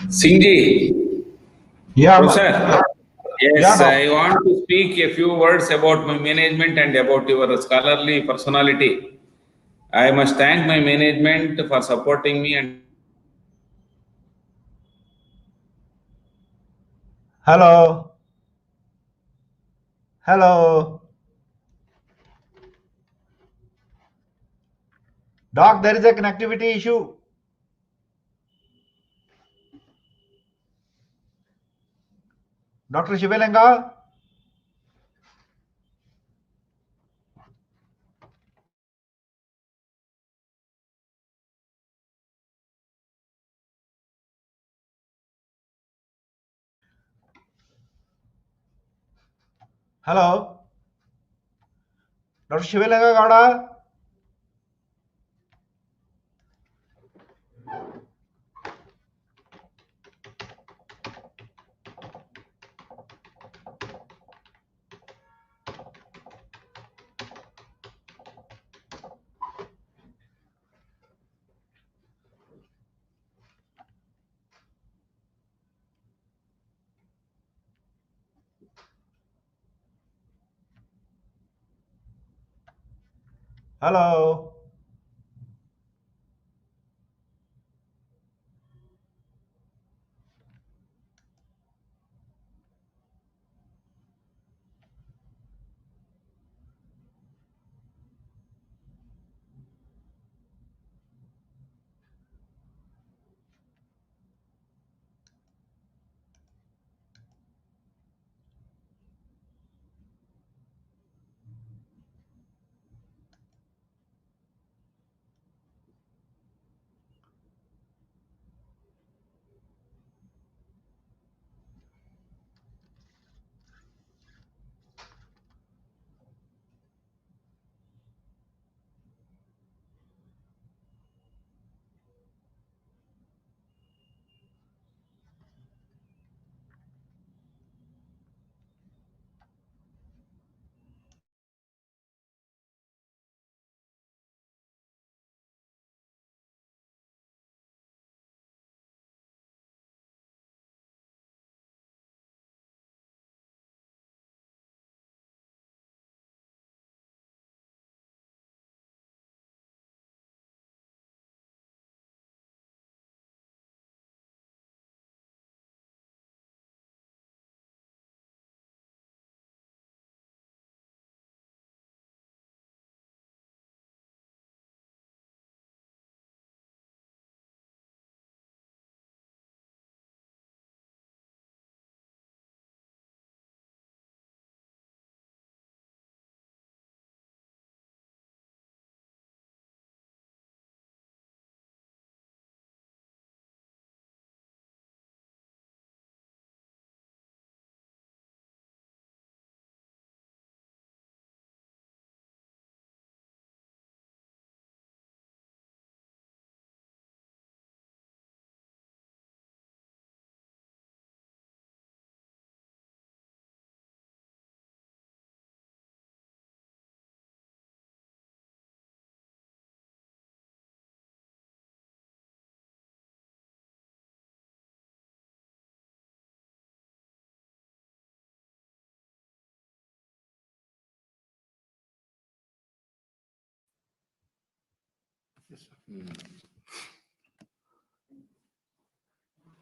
Singhji, Yeah, Professor. Yes, yeah, I want to speak a few words about my management and about your scholarly personality. I must thank my management for supporting me and hello, hello. Doc, there is a connectivity issue. Dr. Shivalinga? Hello? Dr. Shivalinga Gowda? Hello?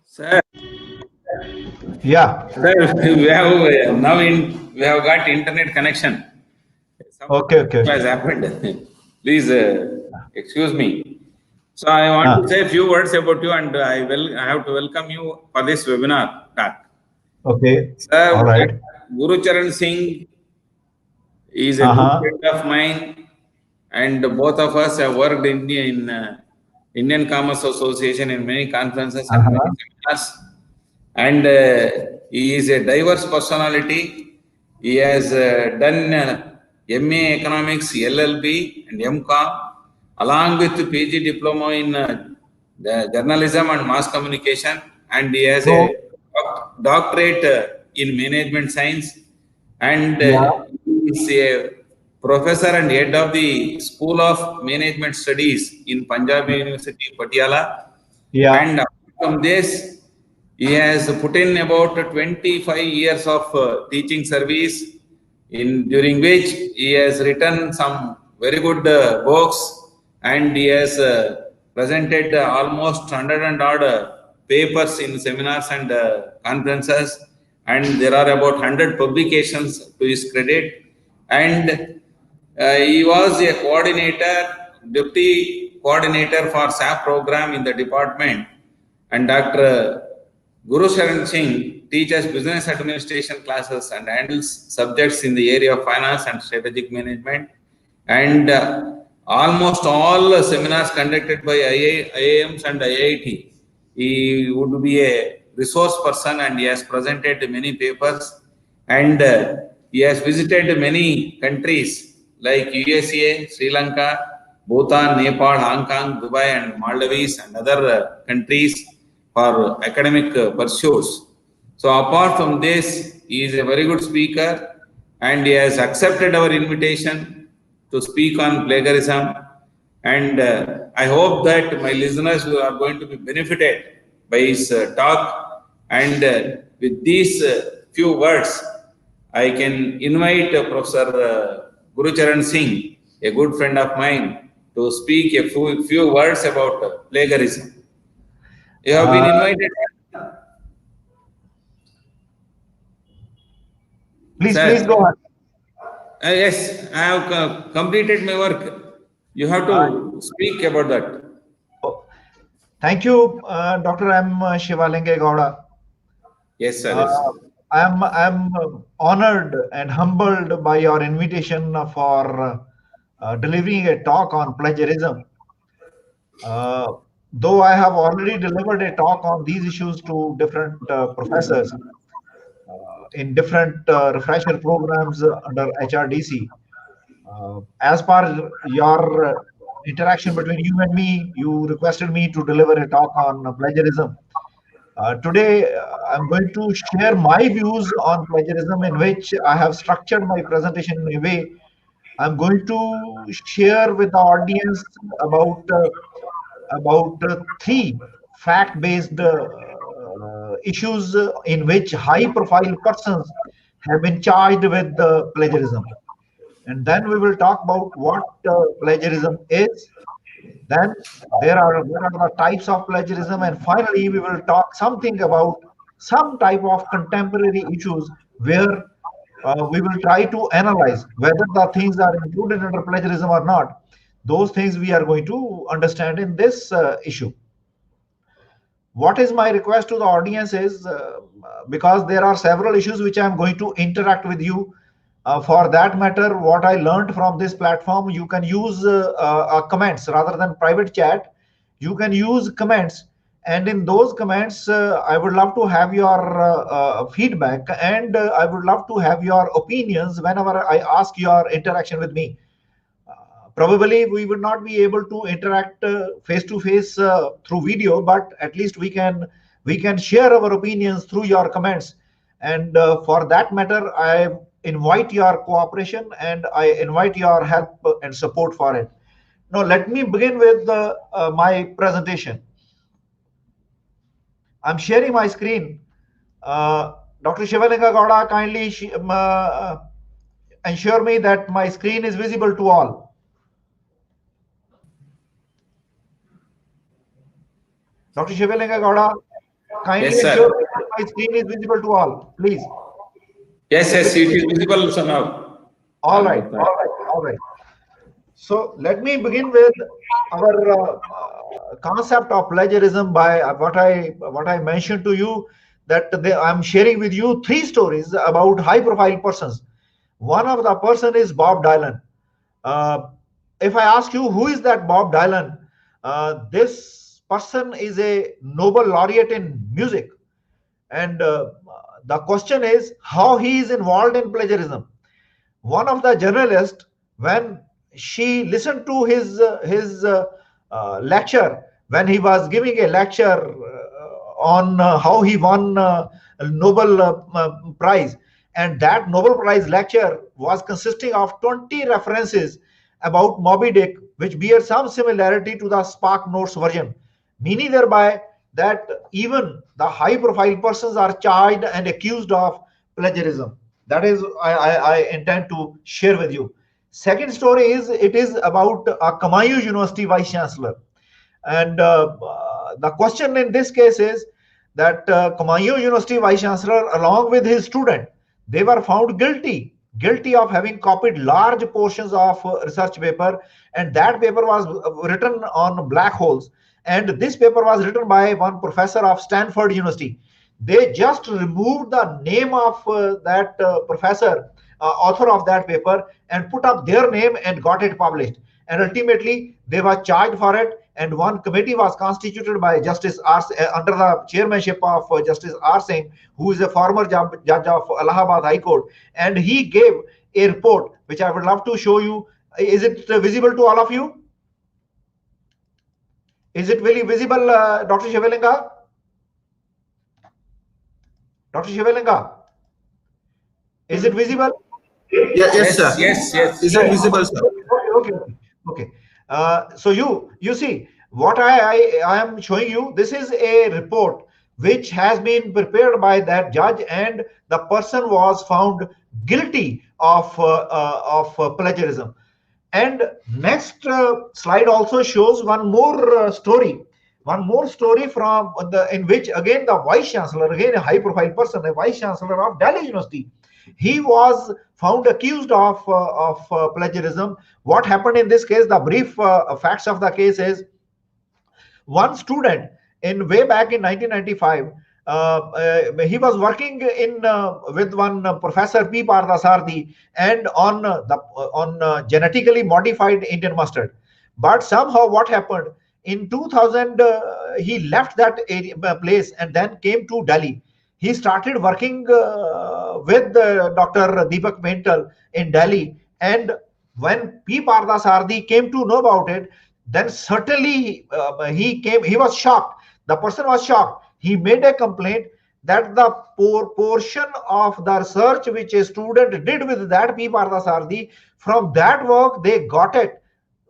sir, Yeah. sir, we have got internet connection. Some Okay, okay, has okay. happened. Please excuse me. So I want to say a few words about you, and I have to welcome you for this webinar talk. Okay. All Sir, right. Gurcharan Singh is a good Uh-huh. friend of mine, and both of us have worked in Indian Commerce Association in many conferences and many Uh-huh. seminars. And he is a diverse personality. He has done MA Economics, LLB, and MCOM, along with PG Diploma in the journalism and mass communication, and he has a So, doctorate in management science, and yeah. he is a Professor and head of the School of Management Studies in Punjabi University, Patiala. Yeah. And from this, he has put in about 25 years of teaching service, during which he has written some very good books, and he has presented almost 100 and odd papers in seminars and conferences, and there are about 100 publications to his credit. And he was a deputy coordinator for SAP program in the department, and Dr. Gurcharan Singh teaches business administration classes and handles subjects in the area of finance and strategic management. And almost all seminars conducted by IIMs and IIT, he would be a resource person, and he has presented many papers, and he has visited many countries like USA, Sri Lanka, Bhutan, Nepal, Hong Kong, Dubai, and Maldives, and other countries for academic pursuits. So apart from this, he is a very good speaker, and he has accepted our invitation to speak on plagiarism. And I hope that my listeners are going to be benefited by his talk. And with these few words, I can invite Professor Gurcharan Singh, a good friend of mine, to speak a few words about plagiarism. You have been invited. Please go ahead. Yes, I have completed my work. You have to speak about that. Thank you, Dr. M. Shivalinga Gowda. Yes, sir. Yes. I'm honored and humbled by your invitation for delivering a talk on plagiarism. Though I have already delivered a talk on these issues to different professors in different refresher programs under HRDC. As per your interaction between you and me, you requested me to deliver a talk on plagiarism. Today, I'm going to share my views on plagiarism, in which I have structured my presentation in a way. I'm going to share with the audience about three fact-based issues in which high-profile persons have been charged with plagiarism. And then we will talk about what plagiarism is. Then what are the types of plagiarism, and finally we will talk something about some type of contemporary issues where we will try to analyze whether the things are included under plagiarism or not. Those things we are going to understand in this issue. What is my request to the audience is, because there are several issues which I am going to interact with you. For that matter, what I learned from this platform, you can use comments rather than private chat. You can use comments, and in those comments, I would love to have your feedback, and I would love to have your opinions whenever I ask your interaction with me. Probably we would not be able to interact face to face through video, but at least we can share our opinions through your comments. And for that matter, I invite your cooperation and I invite your help and support for it. Now, let me begin with my presentation. I'm sharing my screen. Dr. Shivalinga Gowda, kindly ensure me that my screen is visible to all. Dr. Shivalinga Gowda, kindly ensure that my screen is visible to all, please. Yes, it is visible, so now. All right. So let me begin with our concept of plagiarism by what I mentioned to you, that I'm sharing with you three stories about high-profile persons. One of the person is Bob Dylan. If I ask you who is that Bob Dylan, this person is a Nobel laureate in music, and the question is how he is involved in plagiarism. One of the journalists, when she listened to his lecture, when he was giving a lecture on how he won Nobel Prize, and that Nobel Prize lecture was consisting of 20 references about Moby Dick, which bear some similarity to the Spark Notes version, meaning thereby that even the high profile persons are charged and accused of plagiarism. That is I intend to share with you. Second story is, it is about a Kamayu University vice chancellor. And the question in this case is that Kamayu University vice chancellor, along with his student, they were found guilty of having copied large portions of research paper, and that paper was written on black holes. And this paper was written by one professor of Stanford University. They just removed the name of that professor, author of that paper, and put up their name and got it published. And ultimately, they were charged for it. And one committee was constituted by Justice R. Under the chairmanship of Justice R. Singh, who is a former judge of Allahabad High Court. And he gave a report, which I would love to show you. Is it visible to all of you? Is it really visible, Dr. Shivalinga? Dr. Shivalinga, is it visible? Yes, sir. Yes. Is it visible, sir? Okay. So you see what I am showing you. This is a report which has been prepared by that judge, and the person was found guilty of plagiarism. And next slide also shows one more story. One more story from in which again the vice chancellor, again a high profile person, a vice chancellor of Delhi University, he was found accused of plagiarism. What happened in this case? The brief facts of the case is, one student in way back in 1995, he was working in with one Professor P. Parthasarthi, and on genetically modified Indian mustard. But somehow what happened in 2000, he left that place and then came to Delhi. He started working with Dr. Deepak Mental in Delhi, and when P. Parthasarthi came to know about it, then certainly he was shocked. The person was shocked. He made a complaint that the portion of the research which a student did with that P. Parthasarthi, from that work they got it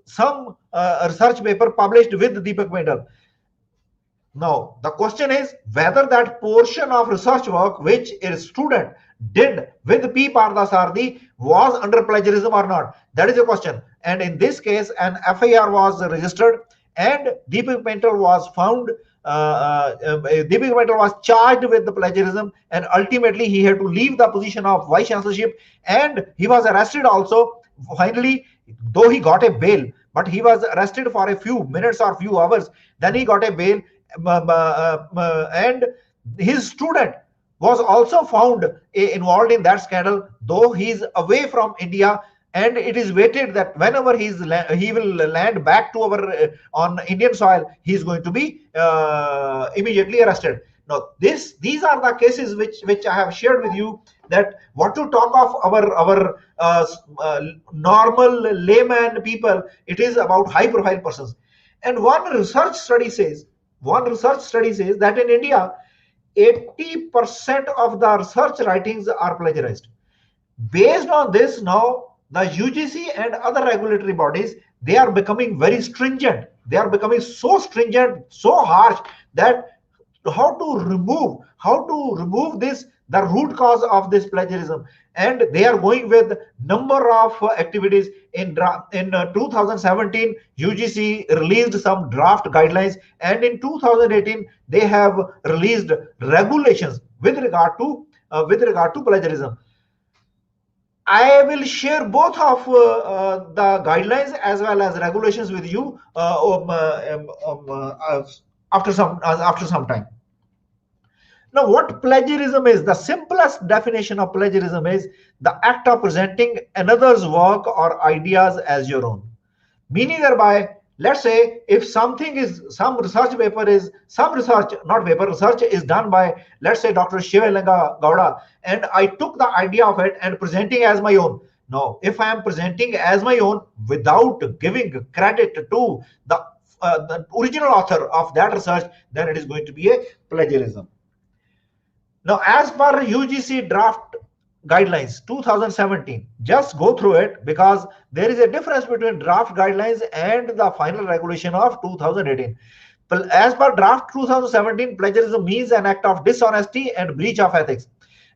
some research paper published with Deepak Mental. Now, the question is whether that portion of research work which a student did with P. Parthasarthi was under plagiarism or not. That is a question. And in this case, an FIR was registered, and Deepak Mental was found. Deepak Mental was charged with the plagiarism, and ultimately he had to leave the position of vice chancellorship, and he was arrested also. Finally, though he got a bail, but he was arrested for a few minutes or few hours. Then he got a bail, and his student was also found involved in that scandal, though he is away from India. And it is waited that whenever he will land back to our on Indian soil, he is going to be immediately arrested. Now, these are the cases which I have shared with you. That what to talk of our normal layman people, it is about high profile persons. And one research study says that in India, 80% of the research writings are plagiarized. Based on this, now the UGC and other regulatory bodies, they are becoming very stringent. They are becoming so stringent, so harsh, that how to remove this, the root cause of this plagiarism. And they are going with number of activities. In 2017, UGC released some draft guidelines, and in 2018 they have released regulations with regard to plagiarism. I will share both of the guidelines as well as regulations with you after some time. Now, what plagiarism is? The simplest definition of plagiarism is the act of presenting another's work or ideas as your own. Meaning thereby, let's say if something is, research is done by, let's say, Dr. Shivalinga Gowda, and I took the idea of it and presenting as my own. Now, if I am presenting as my own without giving credit to the original author of that research, then it is going to be a plagiarism. Now, as per UGC draft guidelines 2017. Just go through it, because there is a difference between draft guidelines and the final regulation of 2018. As per draft 2017, plagiarism means an act of dishonesty and breach of ethics,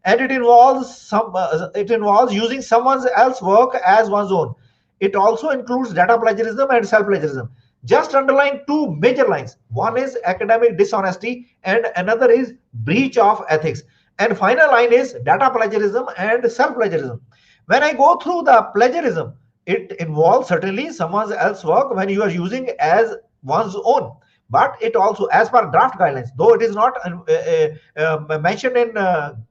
and it involves using someone else's work as one's own. It also includes data plagiarism and self-plagiarism. Just underline two major lines. One is academic dishonesty and another is breach of ethics. And final line is data plagiarism and self-plagiarism. When I go through the plagiarism, it involves certainly someone else's work when you are using as one's own. But it also, as per draft guidelines, though it is not mentioned in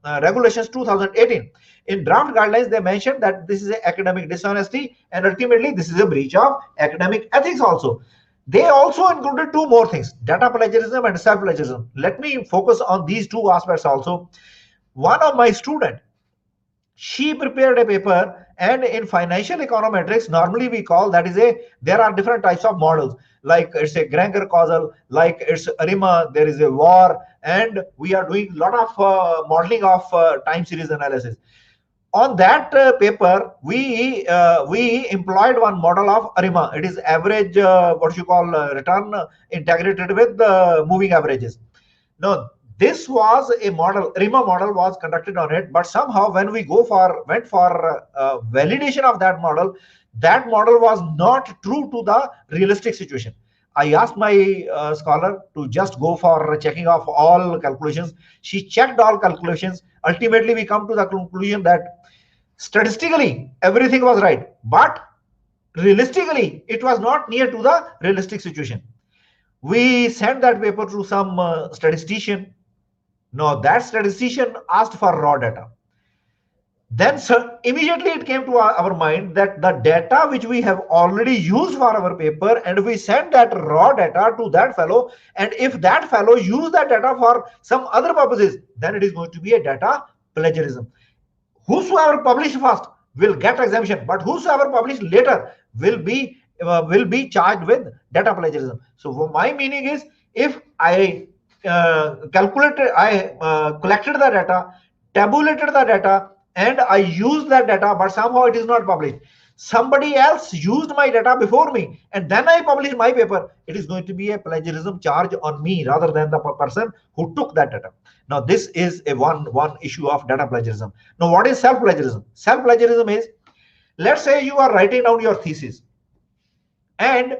regulations 2018, in draft guidelines they mentioned that this is an academic dishonesty, and ultimately this is a breach of academic ethics also. They also included two more things: data plagiarism and self-plagiarism. Let me focus on these two aspects also. One of my students, she prepared a paper, and in financial econometrics normally we call that is there are different types of models, like it's a Granger causal, like it's ARIMA, there is a VAR, and we are doing a lot of modeling of time series analysis. On that paper, we employed one model of ARIMA. It is average what you call return integrated with the moving averages. Now this was a model, RIMA model was conducted on it, but somehow when we went for validation of that model was not true to the realistic situation. I asked my scholar to just go for checking off all calculations. She checked all calculations. Ultimately, we come to the conclusion that statistically everything was right, but realistically it was not near to the realistic situation. We sent that paper to some statistician. Now that statistician asked for raw data. Then immediately it came to our mind that the data which we have already used for our paper, and we send that raw data to that fellow, and if that fellow use that data for some other purposes, then it is going to be a data plagiarism. Whosoever published first will get exemption, but whosoever published later will be charged with data plagiarism. So my meaning is, if I collected the data, tabulated the data, and I used that data, but somehow it is not published. Somebody else used my data before me, and then I published my paper. It is going to be a plagiarism charge on me rather than the person who took that data. Now, this is a one issue of data plagiarism. Now, what is self-plagiarism? Self-plagiarism is, let's say you are writing down your thesis, and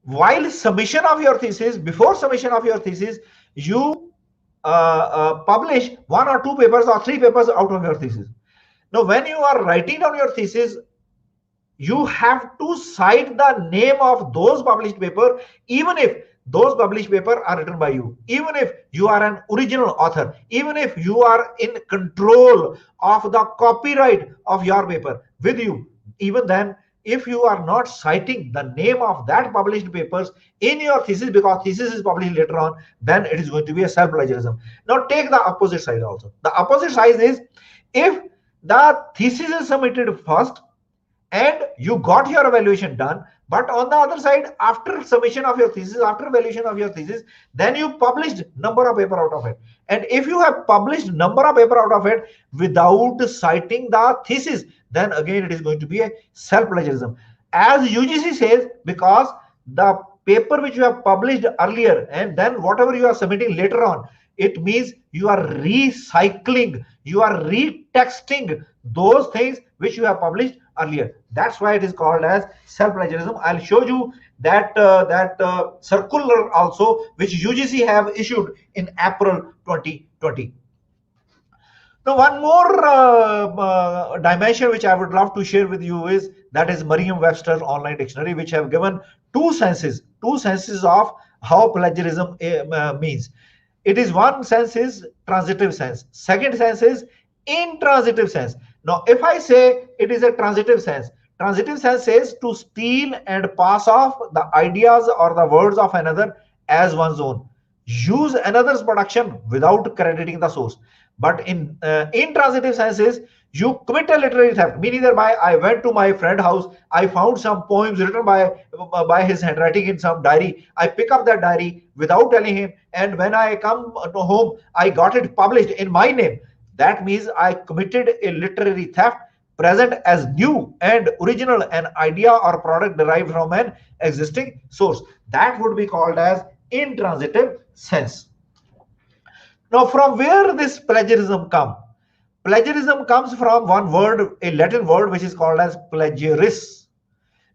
while submission of your thesis, before submission of your thesis, you publish one or two papers or three papers out of your thesis. Now, when you are writing down your thesis, you have to cite the name of those published papers, even if those published papers are written by you, even if you are an original author, even if you are in control of the copyright of your paper with you. Even then, if you are not citing the name of that published papers in your thesis, because thesis is published later on, then it is going to be a self-plagiarism. Now take the opposite side also. The opposite side is, if the thesis is submitted first and you got your evaluation done, but on the other side, after submission of your thesis, after evaluation of your thesis, then you published number of paper out of it. And if you have published number of paper out of it without citing the thesis, then again it is going to be a self-plagiarism. As UGC says, because the paper which you have published earlier and then whatever you are submitting later on, it means you are recycling, you are retexting those things which you have published earlier. That's why it is called as self-plagiarism. I'll show you that circular also, which UGC have issued in April 2020. Now, one more dimension which I would love to share with you is that is Merriam-Webster Online Dictionary, which have given two senses of how plagiarism means. It is, one sense is transitive sense, second sense is intransitive sense. Now, if I say it is a transitive sense says to steal and pass off the ideas or the words of another as one's own, use another's production without crediting the source. But in intransitive sense is, you commit a literary theft, meaning that I went to my friend's house, I found some poems written by his handwriting in some diary. I pick up that diary without telling him, and when I come to home, I got it published in my name. That means I committed a literary theft present as new and original, an idea or product derived from an existing source. That would be called as intransitive sense. Now, from where this plagiarism come? Plagiarism comes from one word, a Latin word which is called as plagiaris.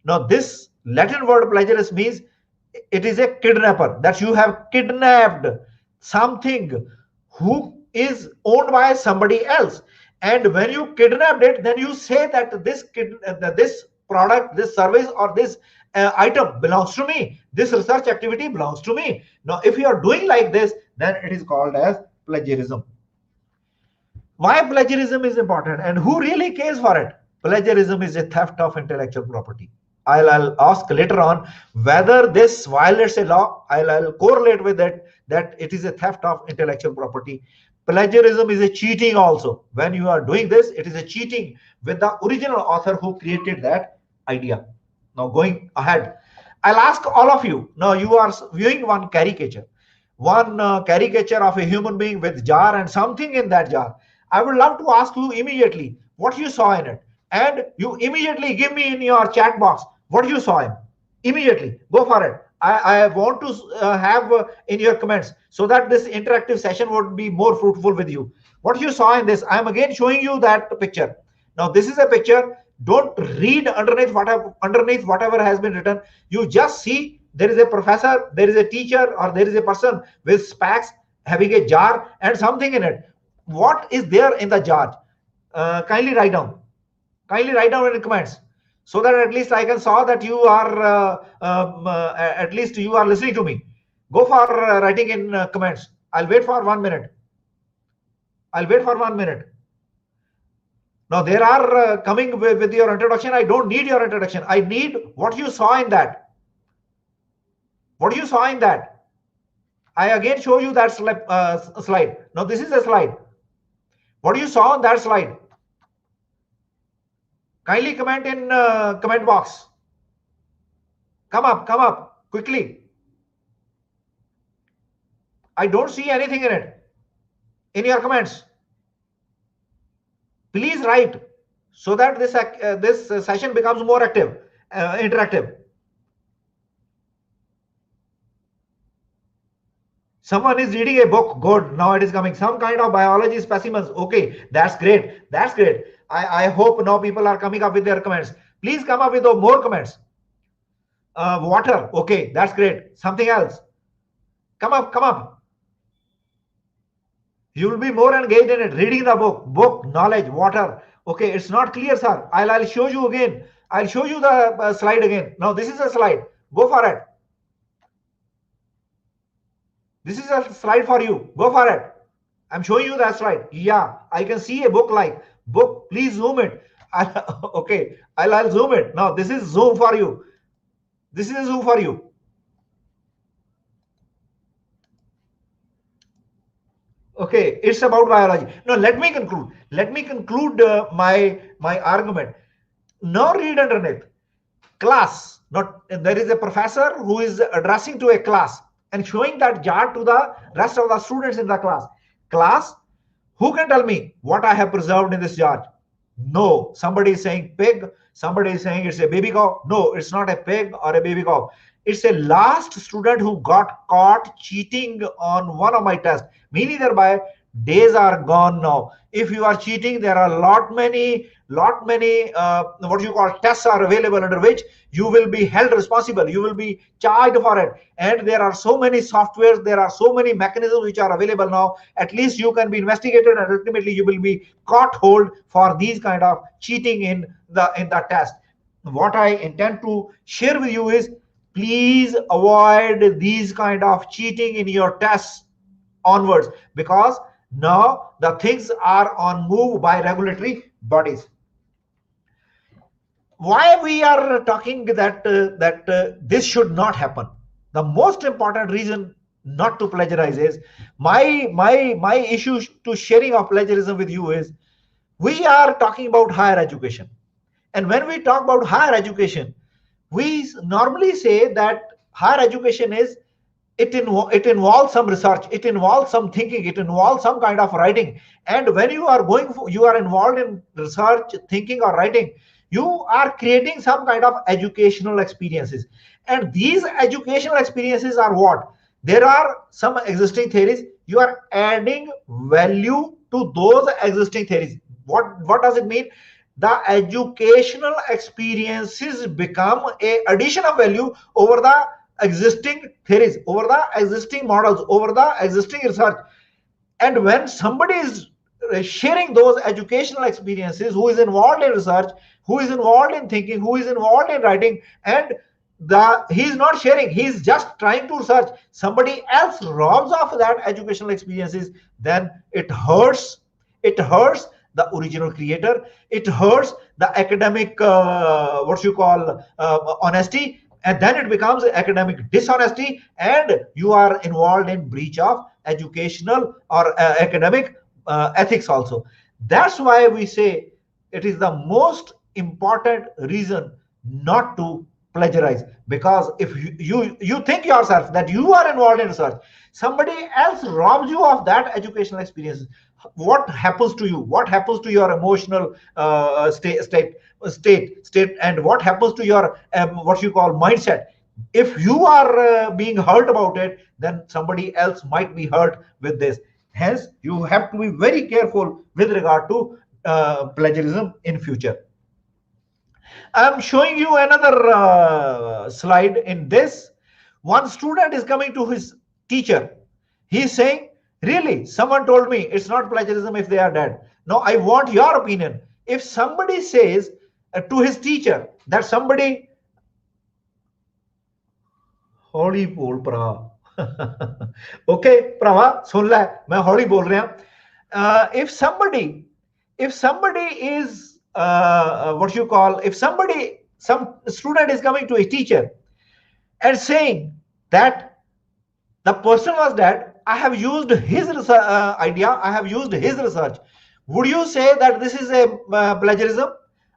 Now, this Latin word plagiaris means it is a kidnapper, that you have kidnapped something who is owned by somebody else. And when you kidnapped it, then you say that this product, this service, or this item belongs to me. This research activity belongs to me. Now, if you are doing like this, then it is called as plagiarism. Why plagiarism is important and who really cares for it? Plagiarism is a theft of intellectual property. I'll ask later on whether this violates a law. I'll correlate with it that it is a theft of intellectual property. Plagiarism is a cheating also. When you are doing this, it is a cheating with the original author who created that idea. Now, going ahead, I'll ask all of you. Now, you are viewing one caricature of a human being with jar and something in that jar. I would love to ask you immediately what you saw in it, and you immediately give me in your chat box what you saw in. Immediately go for it. I want to have in your comments, so that this interactive session would be more fruitful with you. What you saw in this, I'm again showing you that picture. Now, this is a picture. Don't read underneath whatever has been written. You just see there is a professor, there is a teacher, or there is a person with specs having a jar and something in it. What is there in the jar? Kindly write down. Kindly write down in the comments, so that at least I can saw that you are at least you are listening to me. Go for writing in comments. I'll wait for 1 minute. I'll wait for 1 minute. Now, there are coming with your introduction. I don't need your introduction. I need what you saw in that. What you saw in that. I again show you that slide. Now, this is a slide. What you saw on that slide? Kindly comment in comment box. Come up quickly. I don't see anything in it. In your comments, please write, so that this session becomes more active, interactive. Someone is reading a book. Good. Now it is coming. Some kind of biology specimens. Okay, that's great. That's great. I hope now people are coming up with their comments. Please come up with more comments. Water. Okay, that's great. Something else. Come up. You will be more engaged in it. Reading the book, knowledge, water. Okay, it's not clear, sir. I'll show you again. I'll show you the slide again. Now, this is a slide. Go for it. This is a slide for you. Go for it. I'm showing you that slide. Yeah, I can see a book like book. Please zoom it. Okay, I'll zoom it. Now, this is zoom for you. This is a zoom for you. Okay, it's about biology. Now, let me conclude. Let me conclude my argument. Now, read underneath. Class. Not there is a professor who is addressing to a class and showing that jar to the rest of the students in the class. Class, who can tell me what I have preserved in this jar? No. Somebody is saying pig. Somebody is saying it's a baby cow. No, it's not a pig or a baby cow. It's a last student who got caught cheating on one of my tests. Meaning thereby, days are gone now. If you are cheating, there are lot many what you call tests are available under which you will be held responsible. You will be charged for it. And there are so many softwares, there are so many mechanisms which are available now. At least you can be investigated, and ultimately you will be caught hold for these kind of cheating in the test. What I intend to share with you is, please avoid these kind of cheating in your tests onwards, because now the things are on move by regulatory bodies. Why we are talking that this should not happen? The most important reason not to plagiarize is my issue to sharing of plagiarism with you is, we are talking about higher education, and when we talk about higher education, we normally say that higher education is it involves some research, it involves some thinking, it involves some kind of writing. And when you are you are involved in research, thinking, or writing, you are creating some kind of educational experiences. And these educational experiences are what? There are some existing theories. You are adding value to those existing theories. What does it mean? The educational experiences become a addition of value over the existing theories, over the existing models, over the existing research. And when somebody is sharing those educational experiences, who is involved in research, who is involved in thinking, who is involved in writing, and he is not sharing, he is just trying to research, somebody else robs off that educational experiences, then it hurts. It hurts the original creator. It hurts the academic what you call honesty, and then it becomes academic dishonesty, and you are involved in breach of educational or academic ethics also. That's why we say it is the most important reason not to plagiarize. Because if you think yourself that you are involved in research, somebody else robs you of that educational experience, what happens to you? What happens to your emotional state, and what happens to your what you call mindset? If you are being hurt about it, then somebody else might be hurt with this. Hence, you have to be very careful with regard to plagiarism in future. I'm showing you another slide. In this, one student is coming to his teacher. He's saying, really, someone told me it's not plagiarism if they are dead. Now, I want your opinion. If somebody says to his teacher that somebody, हौली बोल भरा okay भरावा सुन ले मैं हौली बोल रहा if somebody is what you call, if some student is coming to a teacher and saying that the person was dead, I have used his idea, I have used his research, would you say that this is a plagiarism?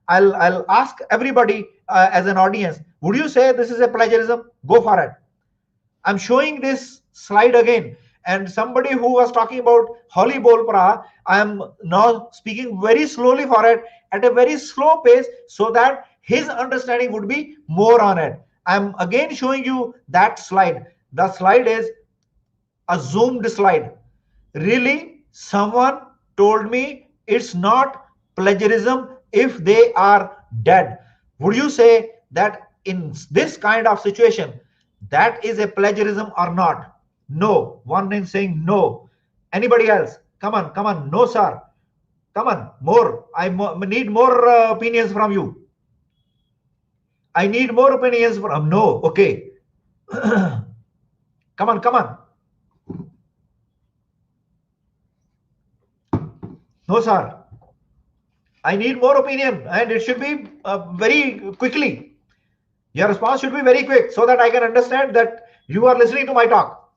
I'll ask everybody as an audience, would you say this is a plagiarism? Go for it. I'm showing this slide again, and somebody who was talking about Holly Bolpra, I am now speaking very slowly for it at a very slow pace so that his understanding would be more on it. I'm again showing you that slide. The slide is a zoomed slide. Really, someone told me it's not plagiarism if they are dead. Would you say that in this kind of situation, that is a plagiarism or not? No. One is saying no. Anybody else? Come on. No, sir. Come on. More. I need more opinions from you. I need more opinions from. No. Okay. Come on. No, sir. I need more opinion, and it should be very quickly. Your response should be very quick so that I can understand that you are listening to my talk.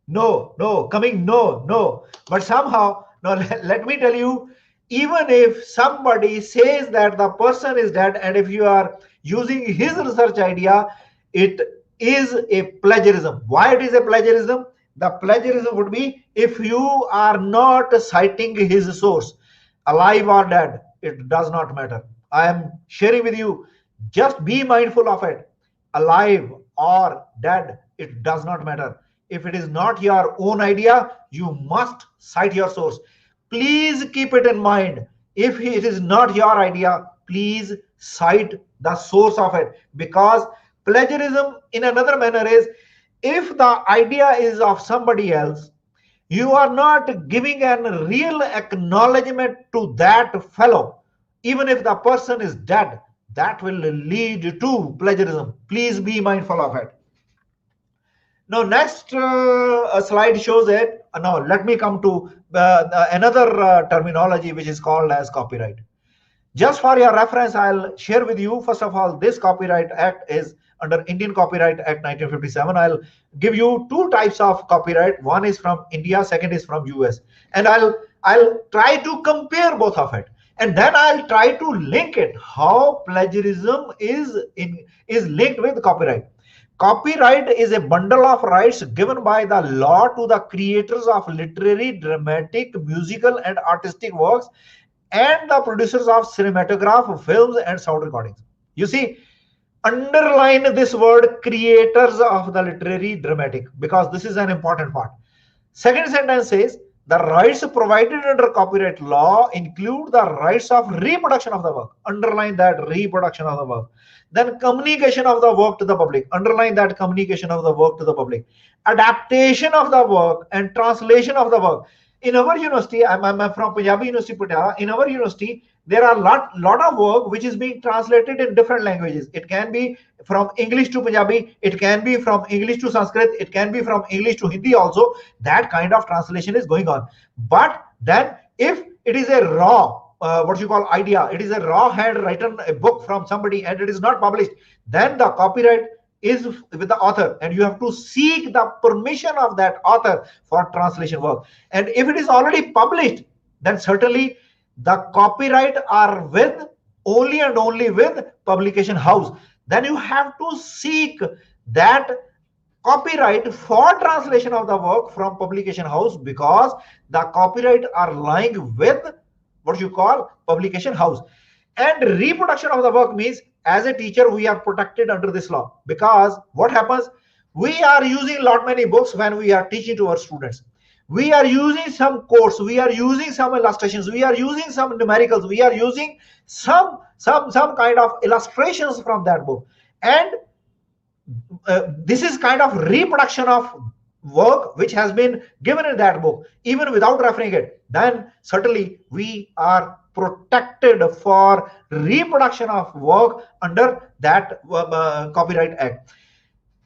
No. But somehow, now let me tell you, even if somebody says that the person is dead, and if you are using his research idea, it is a plagiarism. Why it is a plagiarism? The plagiarism would be if you are not citing his source, alive or dead, it does not matter. I am sharing with you. Just be mindful of it. Alive or dead, it does not matter. If it is not your own idea, you must cite your source. Please keep it in mind. If it is not your idea, please cite the source of it. Because plagiarism in another manner is, if the idea is of somebody else, you are not giving a real acknowledgement to that fellow. Even if the person is dead, that will lead to plagiarism. Please be mindful of it. Now, next slide shows it. Now, let me come to another terminology which is called as copyright. Just for your reference, I'll share with you, first of all, this Copyright Act is under Indian Copyright Act 1957. I'll give you two types of copyright. One is from India, second is from US. And I'll try to compare both of it. And then I'll try to link it, how plagiarism is linked with copyright. Copyright is a bundle of rights given by the law to the creators of literary, dramatic, musical, and artistic works and the producers of cinematograph, films, and sound recordings. You see, underline this word creators of the literary, dramatic, because this is an important part. Second sentence says the rights provided under copyright law include the rights of reproduction of the work. Underline that, reproduction of the work. Then communication of the work to the public. Underline that, communication of the work to the public. Adaptation of the work and translation of the work. In our university, I'm from Punjabi University, Patiala. In our university, there are lot of work which is being translated in different languages. It can be from English to Punjabi, it can be from English to Sanskrit, it can be from English to Hindi also. That kind of translation is going on. But then if it is a raw what you call idea, it is a raw handwritten a book from somebody and it is not published, then the copyright is with the author and you have to seek the permission of that author for translation work. And if it is already published, then certainly the copyright are with only and only with publication house. Then you have to seek that copyright for translation of the work from publication house, because the copyright are lying with what you call publication house. And reproduction of the work means as a teacher we are protected under this law, because what happens, we are using lot many books when we are teaching to our students. We are using some quotes, we are using some illustrations, we are using some numericals, we are using some kind of illustrations from that book, and this is kind of reproduction of work which has been given in that book, even without referring it. Then certainly we are protected for reproduction of work under that Copyright Act.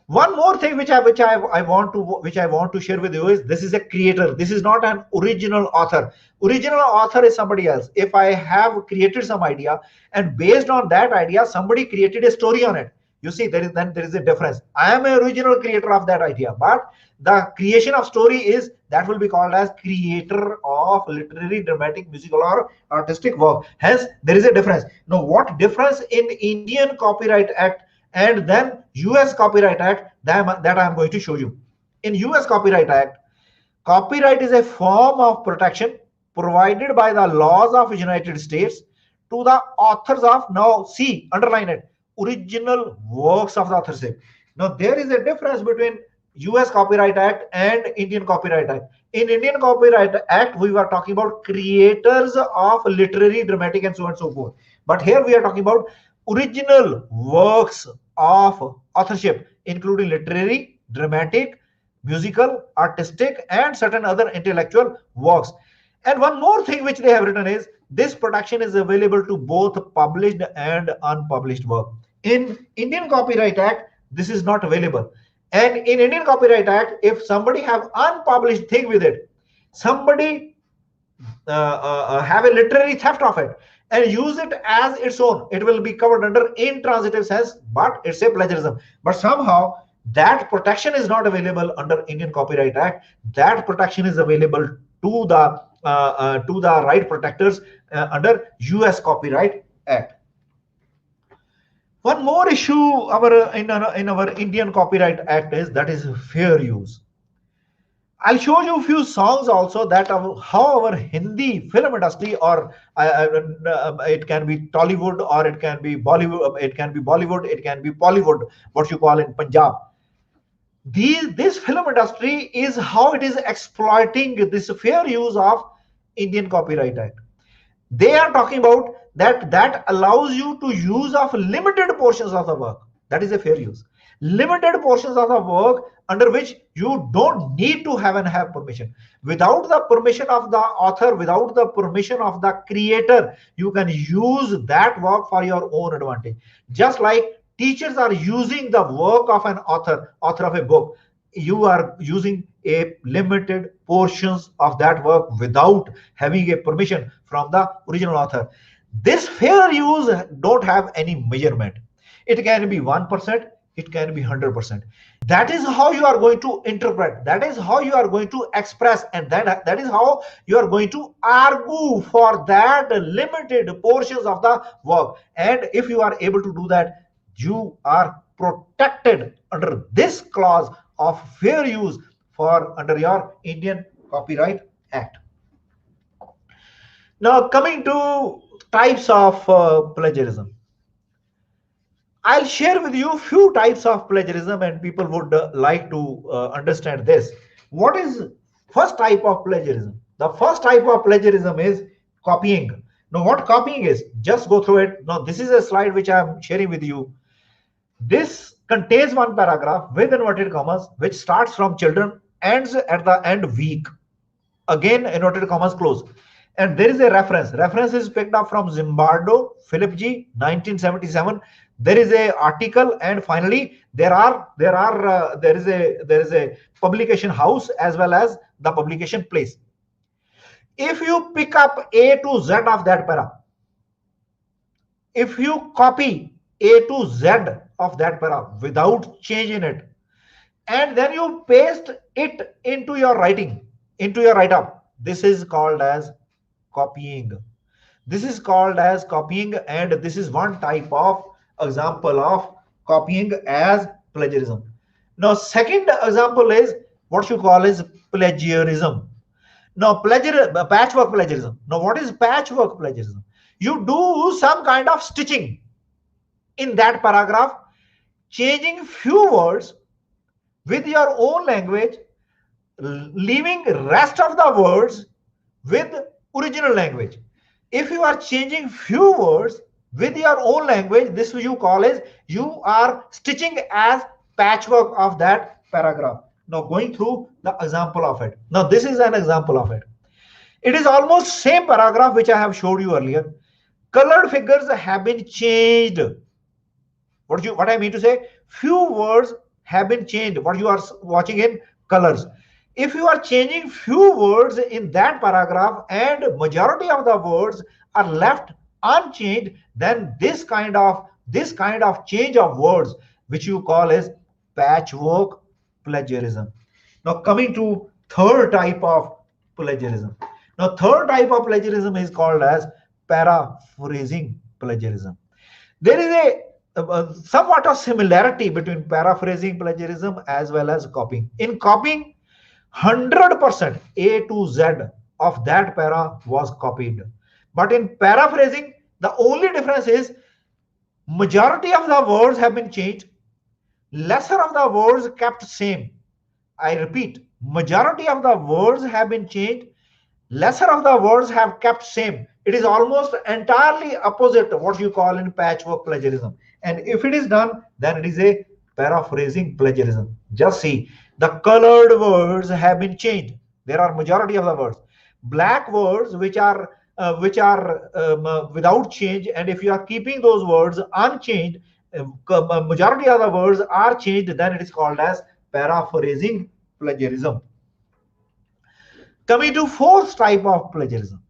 One more thing which I want to share with you is this is a creator. This is not an original author. Original author is somebody else. If I have created some idea and based on that idea somebody created a story on it, you see there is a difference. I am an original creator of that idea, but the creation of story is that will be called as creator of literary, dramatic, musical, or artistic work. Hence there is a difference. Now what difference in Indian Copyright Act and then US Copyright Act that I am going to show you. In US Copyright Act, copyright is a form of protection provided by the laws of United States to the authors of, now see, underline it, original works of the authorship. Now there is a difference between US Copyright Act and Indian Copyright Act. In Indian Copyright Act, we were talking about creators of literary, dramatic, and so on and so forth. But here we are talking about original works of authorship, including literary, dramatic, musical, artistic, and certain other intellectual works. And one more thing which they have written is this protection is available to both published and unpublished work. In Indian Copyright Act, this is not available. And in Indian Copyright Act, if somebody have unpublished thing with it, somebody have a literary theft of it and use it as its own, it will be covered under intransitive sense, but it's a plagiarism. But somehow that protection is not available under Indian Copyright Act. That protection is available to the right protectors under US Copyright Act. One more issue in our Indian Copyright Act is that is fair use. I'll show you a few songs also that how our Hindi film industry, or it can be Tollywood, or it can be Bollywood, it can be Bollywood, what you call in Punjab. This film industry is how it is exploiting this fair use of Indian Copyright Act. They are talking about that allows you to use of limited portions of the work. That is a fair use. Limited portions of the work under which you don't need to have permission. Without the permission of the author, without the permission of the creator, you can use that work for your own advantage. Just like teachers are using the work of an author of a book, you are using a limited portions of that work without having a permission from the original author. This fair use don't have any measurement. It can be 1%, it can be 100%. That is how you are going to interpret. That is how you are going to express, and that is how you are going to argue for that limited portions of the work. And if you are able to do that, you are protected under this clause of fair use for under your Indian Copyright Act. Now coming to types of plagiarism. I'll share with you few types of plagiarism and people would like to understand this. What is first type of plagiarism? The first type of plagiarism is copying. Now what copying is? Just go through it. Now this is a slide which I'm sharing with you. This contains one paragraph with inverted commas which starts from children, ends at the end week. Again inverted commas close. And there is a reference. Reference is picked up from Zimbardo, Philip G, 1977. There is a article, and finally there is a publication house as well as the publication place. If you pick up A to Z of that para, if you copy A to Z of that para without change in it, and then you paste it into your writing, into your write-up, this is called as copying. This is called as copying, and this is one type of example of copying as plagiarism. Now second example is what you call is plagiarism. Now patchwork plagiarism. Now what is patchwork plagiarism? You do some kind of stitching in that paragraph, changing few words with your own language, leaving rest of the words with original language. If you are changing few words with your own language, this you call is you are stitching as patchwork of that paragraph. Now going through the example of it. Now this is an example of it. It is almost same paragraph which I have showed you earlier. Colored figures have been changed. What I mean to say, few words have been changed. What you are watching in colors. If you are changing few words in that paragraph and majority of the words are left unchanged, then this kind of change of words which you call is patchwork plagiarism. Now coming to third type of plagiarism. Now third type of plagiarism is called as paraphrasing plagiarism. There is a somewhat of similarity between paraphrasing plagiarism as well as copying. In copying, 100% A to Z of that para was copied. But in paraphrasing, the only difference is majority of the words have been changed, lesser of the words kept same. I repeat, majority of the words have been changed, lesser of the words have kept same. It is almost entirely opposite of what you call in patchwork plagiarism. And if it is done, then it is a paraphrasing plagiarism. Just see, the colored words have been changed. There are majority of the words. Black words which are without change, and if you are keeping those words unchanged, majority of the words are changed, then it is called as paraphrasing plagiarism. Coming to fourth type of plagiarism,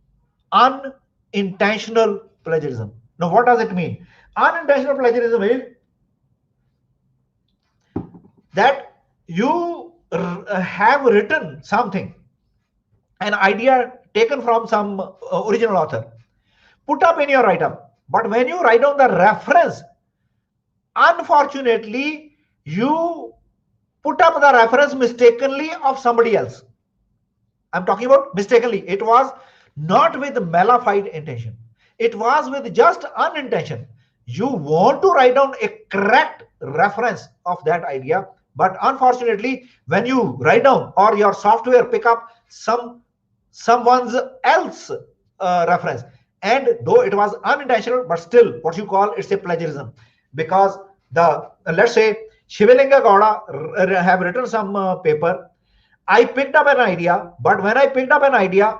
unintentional plagiarism. Now what does it mean? Unintentional plagiarism is that you have written something, an idea taken from some original author, put up in your write-up, but when you write down the reference, unfortunately you put up the reference mistakenly of somebody else. I'm talking about mistakenly. It was not with malified intention. It was with just unintention. You want to write down a correct reference of that idea, but unfortunately when you write down or your software pick up someone's else reference, and though it was unintentional, but still what you call it's a plagiarism, because the let's say Shivalinga Gowda have written some paper. I picked up an idea, but when I picked up an idea,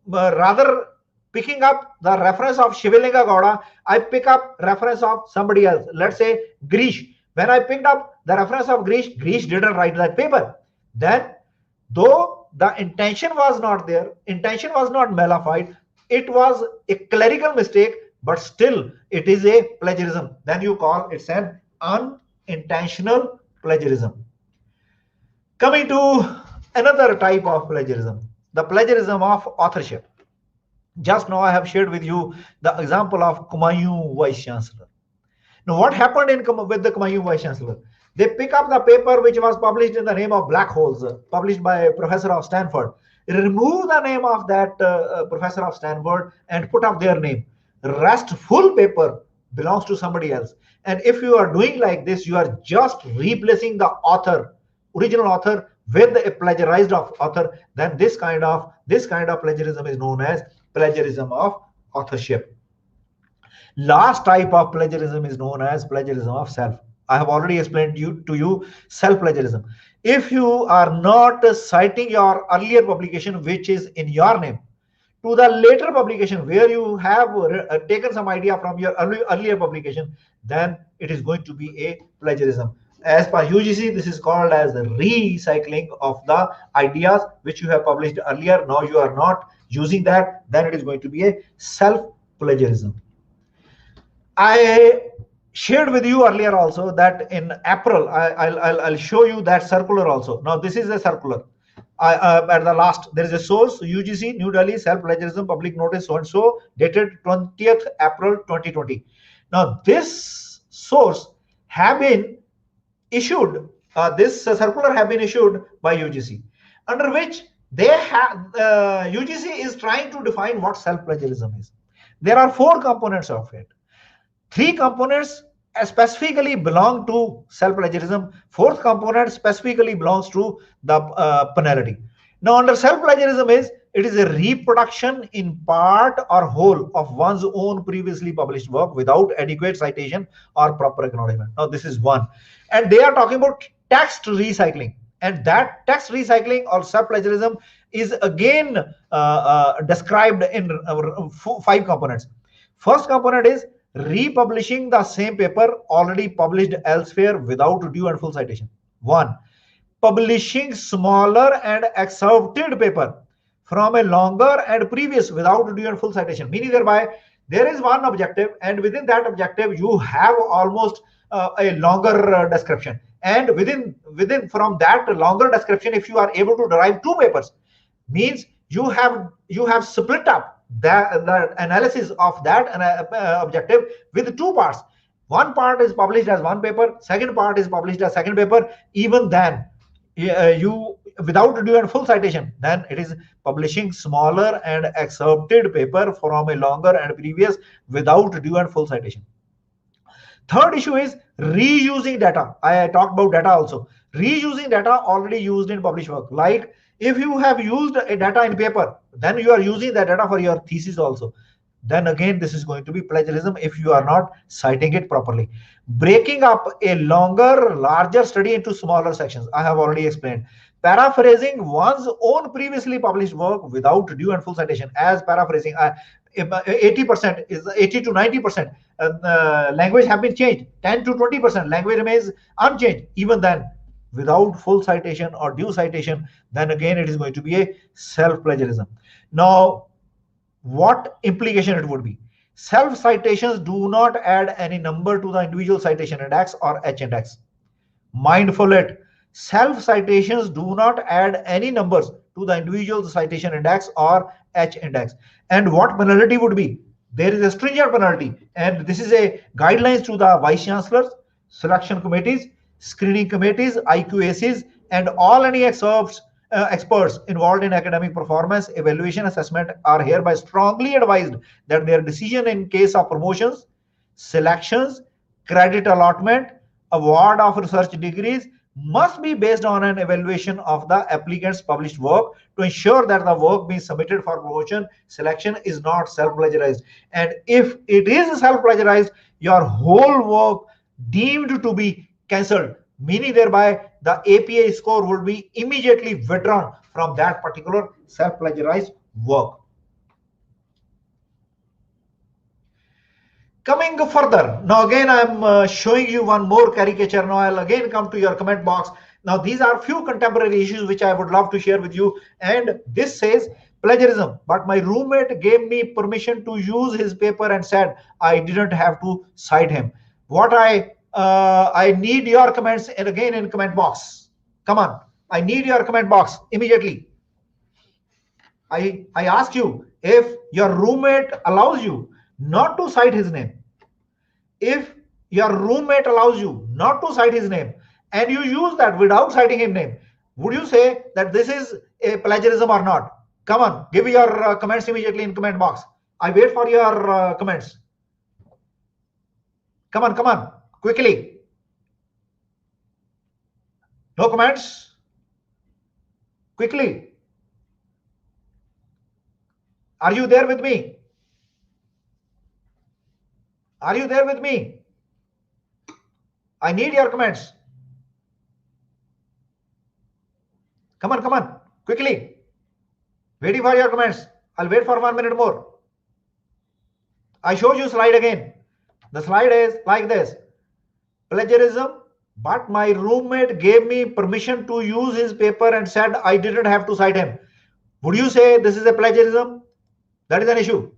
rather picking up the reference of Shivalinga Gowda, I pick up reference of somebody else. Let's say Grish. When I picked up the reference of Grish, Grish didn't write that paper. Then, though the intention was not there, intention was not malified, it was a clerical mistake, but still it is a plagiarism. Then you call it's an unintentional plagiarism. Coming to another type of plagiarism, the plagiarism of authorship. Just now I have shared with you the example of Kumayu Vice Chancellor. Now, what happened with the Kumayu Vice Chancellor? They pick up the paper which was published in the name of Black Holes, published by a professor of Stanford, remove the name of that professor of Stanford and put up their name. Rest full paper belongs to somebody else. And if you are doing like this, you are just replacing the author, original author, with a plagiarized author. Then this kind of plagiarism is known as plagiarism of authorship. Last type of plagiarism is known as plagiarism of self. I have already explained to you self-plagiarism. If you are not citing your earlier publication, which is in your name, to the later publication where you have taken some idea from your earlier publication, then it is going to be a plagiarism. As per UGC, this is called as the recycling of the ideas which you have published earlier. Now you are not using that, then it is going to be a self-plagiarism. I shared with you earlier also that in April, I'll show you that circular also. Now this is a circular. At the last, there is a source, UGC, New Delhi, self-plagiarism, public notice, so-and-so, dated 20th April 2020. Now this source have been issued, this circular have been issued by UGC, under which they have, UGC is trying to define what self-plagiarism is. There are 4 components of it. 3 components specifically belong to self-plagiarism. 4th component specifically belongs to the penalty. Now, under self-plagiarism it is a reproduction in part or whole of one's own previously published work without adequate citation or proper acknowledgement. Now, this is one. And they are talking about text recycling. And that text recycling or self-plagiarism is again described in 5 components. First component is republishing the same paper already published elsewhere without due and full citation. 1. Publishing smaller and excerpted paper from a longer and previous without due and full citation. Meaning thereby there is one objective, and within that objective you have almost a longer description. And within from that longer description, if you are able to derive 2 papers, means you have split up the analysis of that objective with 2 parts. One part is published as one paper, second part is published as second paper. Even then, you without due and full citation, then it is publishing smaller and excerpted paper from a longer and previous without due and full citation. Third issue is reusing data. I talked about data also. Reusing data already used in published work. Like if you have used a data in paper, then you are using that data for your thesis also. Then again, this is going to be plagiarism if you are not citing it properly. Breaking up a longer, larger study into smaller sections. I have already explained. Paraphrasing one's own previously published work without due and full citation. As paraphrasing, 80% is 80 to 90%. Language have been changed. 10 to 20% language remains unchanged. Even then, without full citation or due citation, then again it is going to be a self-plagiarism. Now, what implication it would be? Self-citations do not add any number to the individual citation index or H index. Mindful it. Self-citations do not add any numbers to the individual citation index or H index. And what penalty would be? There is a stringent penalty, and this is a guidelines to the vice chancellors, selection committees, screening committees, IQACs, and all any experts involved in academic performance evaluation assessment are hereby strongly advised that their decision in case of promotions, selections, credit allotment, award of research degrees must be based on an evaluation of the applicant's published work to ensure that the work being submitted for promotion selection is not self-plagiarized. And if it is self-plagiarized, your whole work deemed to be cancelled, meaning thereby the APA score will be immediately withdrawn from that particular self-plagiarized work. Coming further, now again I'm showing you one more caricature. Now I'll again come to your comment box. Now these are few contemporary issues which I would love to share with you, and this says plagiarism, but my roommate gave me permission to use his paper and said I didn't have to cite him. What I need your comments, and again in comment box. Come on, I need your comment box immediately. I ask you, if your roommate allows you not to cite his name, if your roommate allows you not to cite his name, and you use that without citing his name, would you say that this is a plagiarism or not? Come on, give your comments immediately in comment box. I wait for your comments. Come on, quickly. No comments? Quickly. Are you there with me? Are you there with me? I need your comments. Come on, quickly. Waiting for your comments. I'll wait for 1 minute more. I showed you slide again. The slide is like this. Plagiarism, but my roommate gave me permission to use his paper and said I didn't have to cite him. Would you say this is a plagiarism? That is an issue.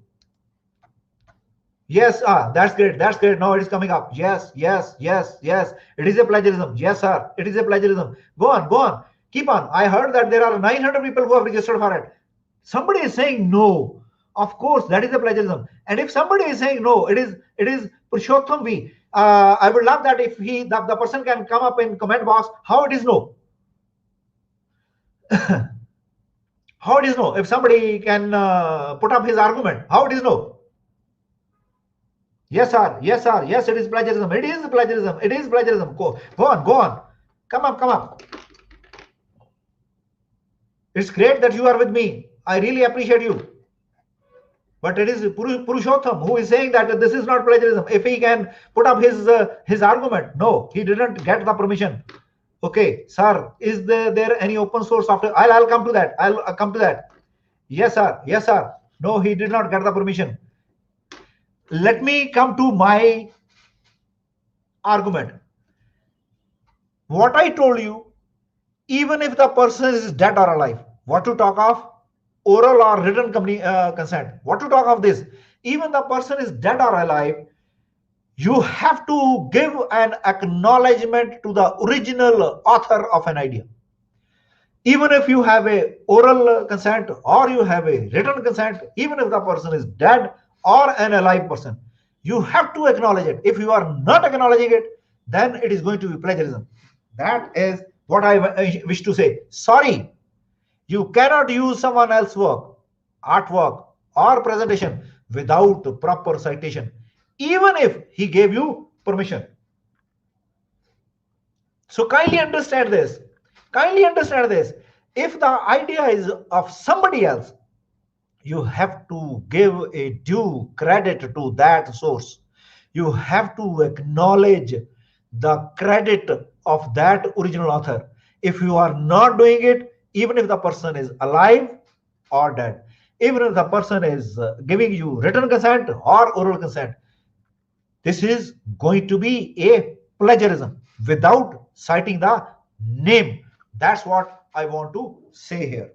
Yes, that's great. That's great. Now it is coming up. Yes. It is a plagiarism. Yes, sir. It is a plagiarism. Go on. Keep on. I heard that there are 900 people who have registered for it. Somebody is saying no. Of course, that is a plagiarism. And if somebody is saying no, it is Purushottam V. I would love that if the person can come up in comment box how it is no. How it is no. If somebody can put up his argument, how it is no. Yes, sir. Yes, it is plagiarism. It is plagiarism. Go on. Come up. It's great that you are with me. I really appreciate you. But it is Purushottam who is saying that this is not plagiarism. If he can put up his argument, no, he didn't get the permission. Okay, sir, is there any open source software? I'll come to that. I'll come to that. Yes, sir. No, he did not get the permission. Let me come to my argument. What I told you, even if the person is dead or alive, what to talk of oral or written consent? What to talk of this? Even the person is dead or alive, you have to give an acknowledgement to the original author of an idea. Even if you have a oral consent or you have a written consent, even if the person is dead or an alive person, you have to acknowledge it. If you are not acknowledging it, then it is going to be plagiarism. That is what I wish to say. Sorry, you cannot use someone else's work, artwork, or presentation without proper citation, even if he gave you permission. So kindly understand this. If the idea is of somebody else, you have to give a due credit to that source. You have to acknowledge the credit of that original author. If you are not doing it, even if the person is alive or dead, even if the person is giving you written consent or oral consent, this is going to be a plagiarism without citing the name. That's what I want to say here.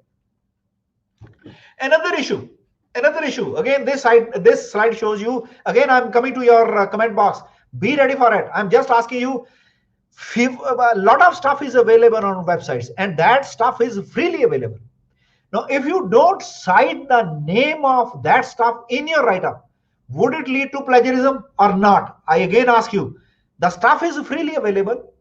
Another issue. Again, this slide shows you. Again, I'm coming to your comment box. Be ready for it. I'm just asking you. A lot of stuff is available on websites, and that stuff is freely available. Now, if you don't cite the name of that stuff in your write-up, would it lead to plagiarism or not? I again ask you. The stuff is freely available.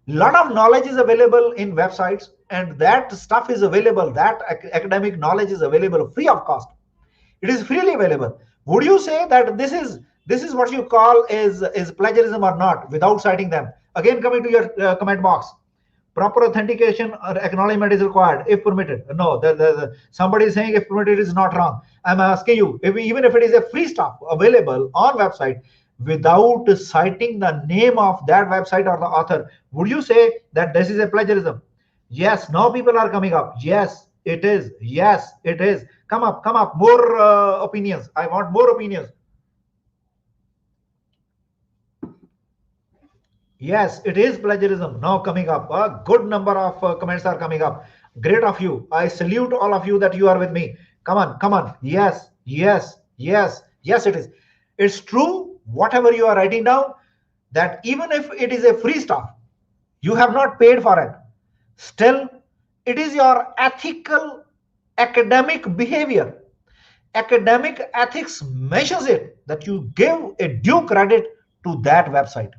A lot of knowledge is available in websites, and that stuff is available. That academic knowledge is available free of cost. It is freely available. Would you say that this is what you call is plagiarism or not without citing them? Again, coming to your comment box. Proper authentication or acknowledgement is required if permitted. No, somebody is saying if permitted is not wrong. I'm asking you, even if it is a free stuff available on website without citing the name of that website or the author, would you say that this is a plagiarism? Yes, now people are coming up. Yes, it is. Yes, it is. Come up. More opinions. I want more opinions. Yes, it is plagiarism. Now coming up. A good number of comments are coming up. Great of you. I salute all of you that you are with me. Come on. Yes, it is. It's true, whatever you are writing down, that even if it is a free stuff, you have not paid for it. Still, it is your ethical academic behavior. Academic ethics measures it that you give a due credit to that website.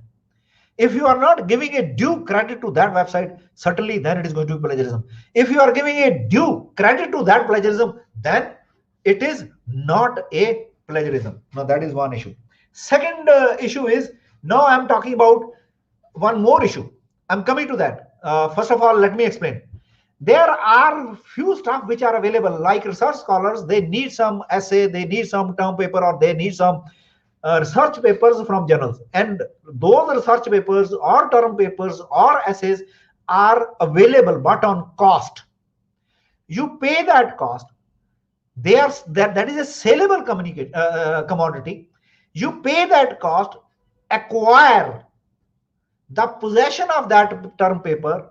If you are not giving a due credit to that website, certainly then it is going to be plagiarism. If you are giving a due credit to that plagiarism, then it is not a plagiarism. Now that is one issue. Second issue is, now I'm talking about one more issue. I'm coming to that. First of all, let me explain. There are few stuff which are available, like research scholars, they need some essay, they need some term paper, or they need some research papers from journals, and those research papers or term papers or essays are available but on cost. You pay that cost. That is a saleable commodity. You pay that cost, acquire the possession of that term paper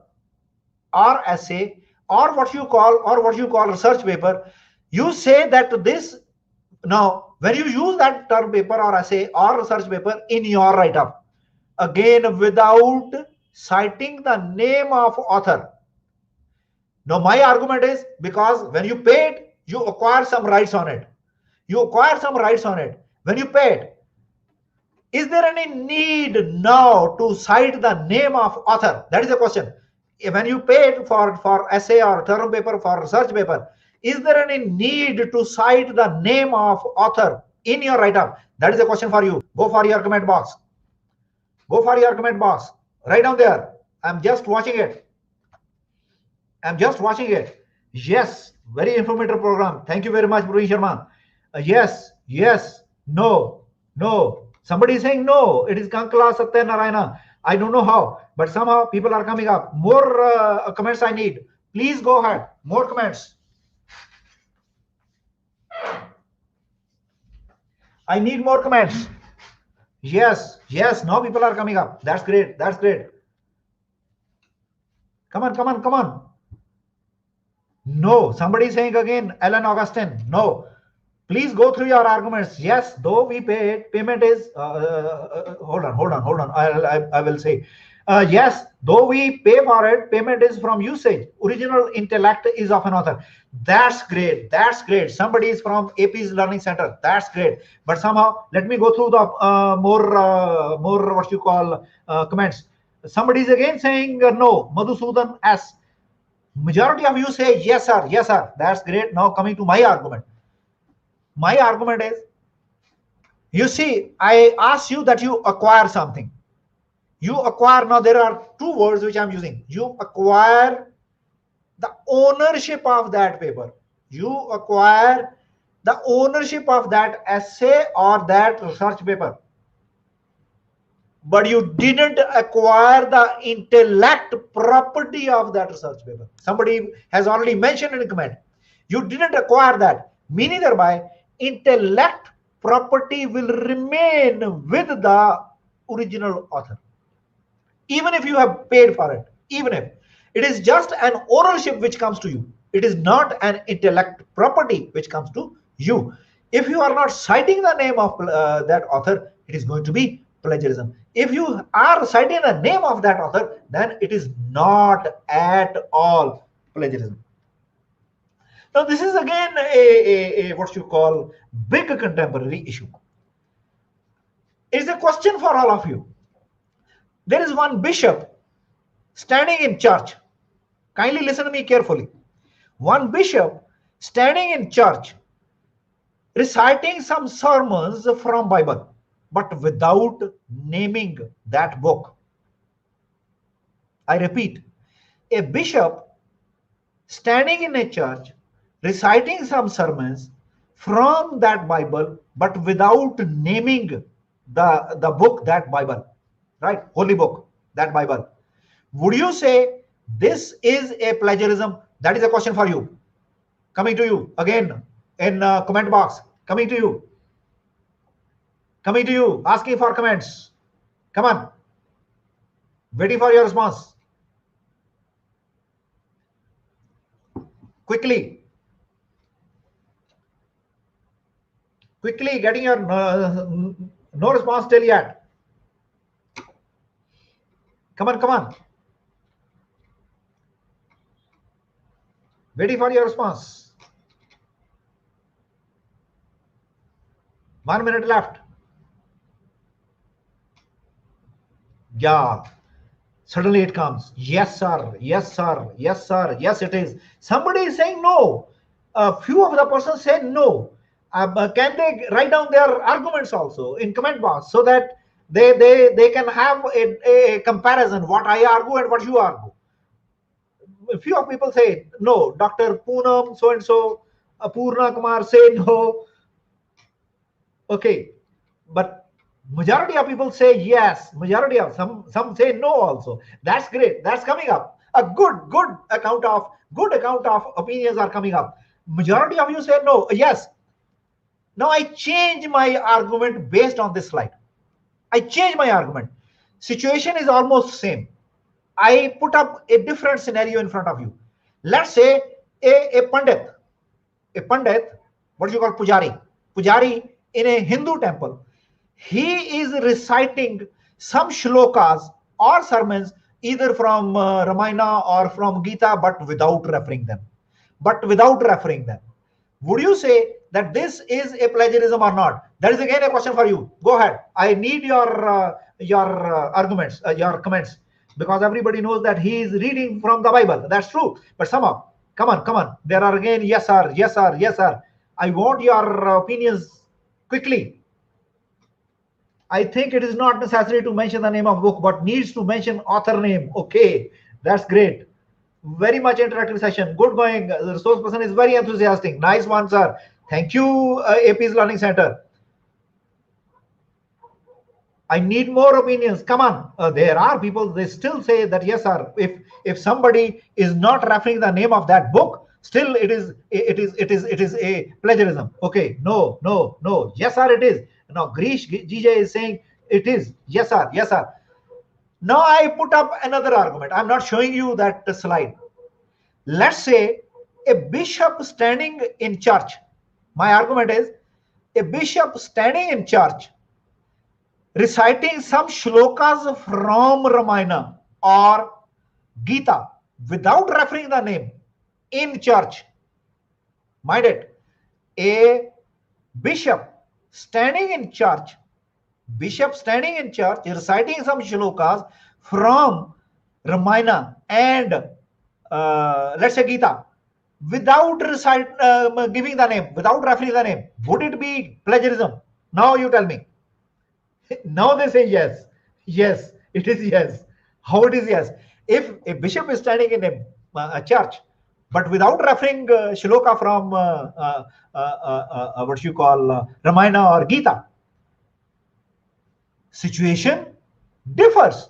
or essay, or what you call research paper. You say that this, now when you use that term paper or essay or research paper in your write-up, again without citing the name of author. Now my argument is, because when you pay it, you acquire some rights on it. When you pay it, is there any need now to cite the name of author? That is the question. When you pay it for essay or term paper, for research paper, is there any need to cite the name of author in your write-up? That is a question for you. Go for your comment box. Write down there. I'm just watching it. Yes, very informative program. Thank you very much, Praveen Sharma. Yes, no. Somebody is saying no. It is Kankala Satya Narayana. I don't know how, but somehow people are coming up. More comments I need. Please go ahead. More comments. I need more comments. Yes. Now people are coming up. That's great. Come on. No. Somebody is saying again, Alan Augustine. No. Please go through your arguments. Yes, though we pay it, payment is hold on. I will say yes, though we pay for it, payment is from usage. Original intellect is of an author. That's great. Somebody is from AP's Learning Center. That's great. But somehow, let me go through the more what you call comments. Somebody is again saying no. Madhusudan S. Majority of you say yes, sir. That's great. Now coming to my argument. My argument is, you see, I asked you that you acquire something. You acquire, now there are two words which I'm using. You acquire the ownership of that paper. You acquire the ownership of that essay or that research paper. But you didn't acquire the intellect property of that research paper. Somebody has already mentioned in a comment. You didn't acquire that, meaning thereby intellect property will remain with the original author, even if you have paid for it. Even if it is just an ownership which comes to you, it is not an intellect property which comes to you. If you are not citing the name of that author, it is going to be plagiarism. If you are citing the name of that author, then it is not at all plagiarism. Now, this is again a what you call big contemporary issue. It is a question for all of you. There is one bishop standing in church. Kindly listen to me carefully. One bishop standing in church reciting some sermons from Bible, but without naming that book. I repeat, a bishop standing in a church reciting some sermons from that Bible, but without naming the book, that Bible, right? Holy book, that Bible. Would you say this is a plagiarism? That is a question for you. Coming to you again in comment box. Coming to you, asking for comments. Come on. Waiting for your response. Quickly, getting your no response till yet. Come on. Waiting for your response. 1 minute left. Yeah. Suddenly it comes. Yes, sir. Yes, sir. Yes, sir. Yes, it is. Somebody is saying no. A few of the persons say no. Can they write down their arguments also in comment box so that they can have a comparison what I argue and what you argue? A few of people say no. Dr. Poonam so and so, Purna Kumar say no. Okay, but majority of people say yes. Majority of some say no also. That's great. That's coming up. A good account of opinions are coming up. Majority of you say no. Yes. Now I change my argument based on this slide. I change my argument. Situation is almost same. I put up a different scenario in front of you. Let's say a pandit, what do you call pujari in a Hindu temple. He is reciting some shlokas or sermons either from Ramayana or from Gita, but without referring them. Would you say that this is a plagiarism or not? That is again a question for you. Go ahead. I need your arguments, your comments, because everybody knows that he is reading from the Bible. That's true. But somehow, come on. There are again yes sir, yes sir, yes sir. I want your opinions quickly. I think it is not necessary to mention the name of book, but needs to mention author name. Okay, that's great. Very much interactive session. Good going. The resource person is very enthusiastic. Nice one, sir. Thank you, AP's Learning Center. I need more opinions. Come on. There are people, they still say that yes, sir. If somebody is not referring the name of that book, still it is a plagiarism. Okay. No. Yes, sir, it is. Now Grish GJ is saying it is. Yes, sir. Yes, sir. Now I put up another argument. I'm not showing you that slide. Let's say a bishop standing in church. My argument is a bishop standing in church reciting some shlokas from Ramayana or Gita without referring the name in church. Mind it, a bishop standing in church reciting some shlokas from Ramayana and let's say Gita without giving the name, without referring the name. Would it be plagiarism? Now you tell me. Now they say yes. Yes, it is yes. How it is yes? If a bishop is standing in a church, but without referring shloka from what you call Ramayana or Gita, situation differs.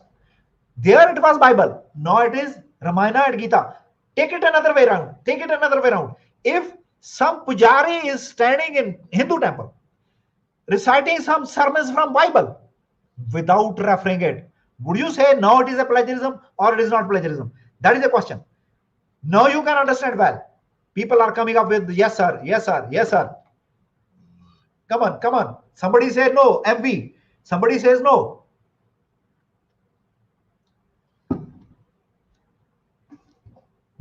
There it was Bible. Now it is Ramayana and Gita. Take it another way around. If some pujari is standing in Hindu temple, reciting some sermons from Bible without referring it, would you say now it is a plagiarism or it is not plagiarism? That is a question. Now you can understand well. People are coming up with yes sir, yes sir, yes sir. Come on. Somebody says no, MB. Somebody says no.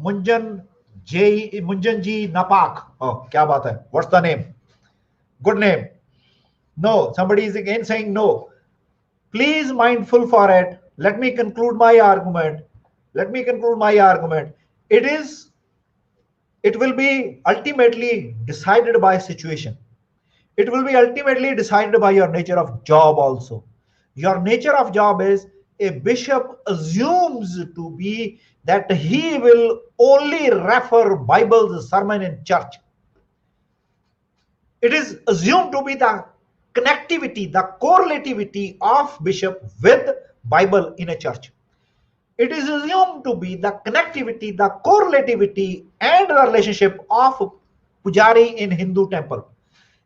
Munjan Ji Napak. Oh, kya baat hai? What's the name? Good name. No. Somebody is again saying no. Please mindful for it. Let me conclude my argument. It will be ultimately decided by situation. It will be ultimately decided by your nature of job also. Your nature of job is a bishop assumes to be that he will only refer Bible's sermon in church. It is assumed to be the connectivity, the correlativity of bishop with Bible in a church. It is assumed to be the connectivity, the correlativity and the relationship of pujari in Hindu temple.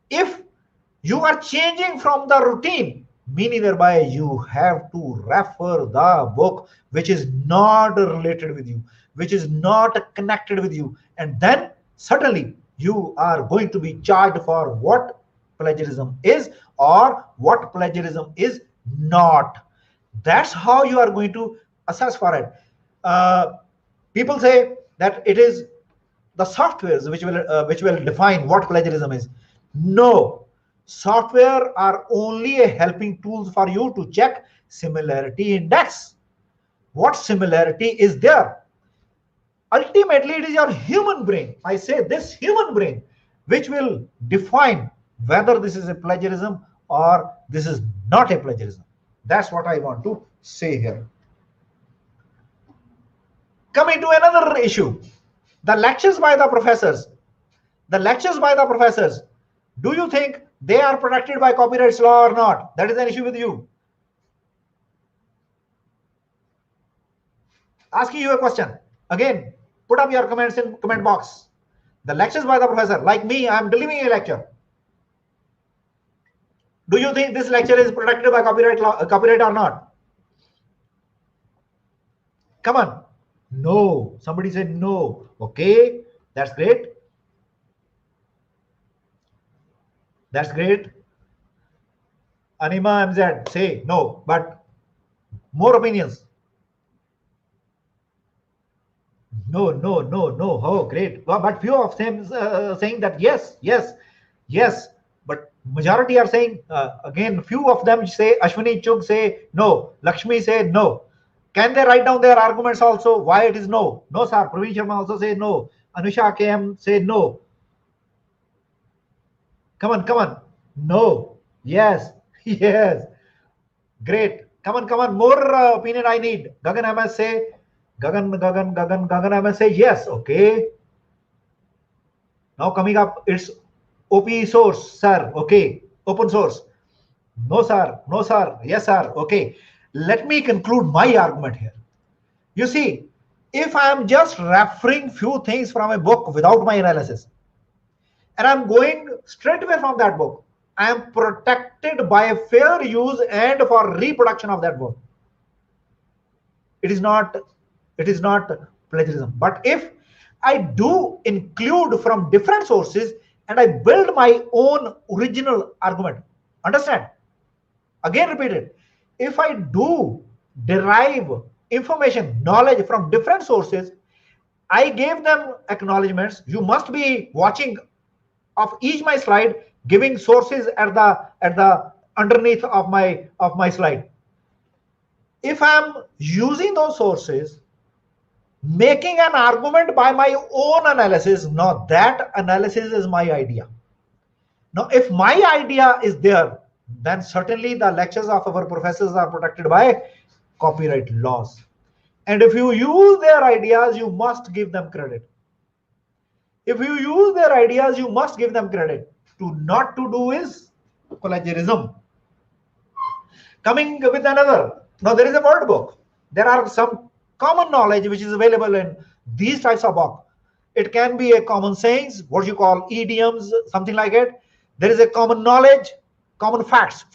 If you are changing from the routine, meaning thereby you have to refer the book which is not related with you, which is not connected with you, and then certainly you are going to be charged for what plagiarism is or what plagiarism is not. That's how you are going to assess for it. People say that it is the softwares which will define what plagiarism is. No, Software are only a helping tools for you to check similarity index. What similarity is there? Ultimately, it is your human brain. I say this human brain, which will define whether this is a plagiarism or this is not a plagiarism. That's what I want to say here. Coming to another issue, the lectures by the professors. The lectures by the professors, do you think they are protected by copyright law or not? That is an issue with you. Asking you a question. Again, put up your comments in comment box. The lectures by the professor, like me, I am delivering a lecture. Do you think this lecture is protected by copyright law, copyright or not? Come on. No. Somebody said no. Okay, that's great. That's great. Anima MZ say no, but more opinions. No. Oh, great. Well, but few of them saying that yes. But majority are saying again. Few of them say Ashwini Chug say no. Lakshmi say no. Can they write down their arguments also? Why it is no? No, sir. Praveen Sharma also say no. Anusha KM say no. Come on. No. Yes. Great. Come on. More opinion I need. Gagan MS say. Gagan MS say yes. Okay. Now coming up, it's OP source, sir. Okay. Open source. No, sir. Yes, sir. Okay. Let me conclude my argument here. You see, if I am just referring few things from a book without my analysis, and I'm going straight away from that book, I am protected by a fair use and for reproduction of that book. It is not plagiarism. But if I do include from different sources and I build my own original argument, understand? Again, repeat it. If I do derive information, knowledge from different sources, I gave them acknowledgements. You must be watching of each my slide, giving sources at the underneath of my slide. If I'm using those sources, making an argument by my own analysis, now that analysis is my idea. Now, if my idea is there, then certainly the lectures of our professors are protected by copyright laws. And if you use their ideas, you must give them credit. If you use their ideas, you must give them credit. To not to do is plagiarism. Coming with another. Now there is a word book. There are some common knowledge which is available in these types of book. It can be a common sayings, what you call idioms, something like it. There is a common knowledge, common facts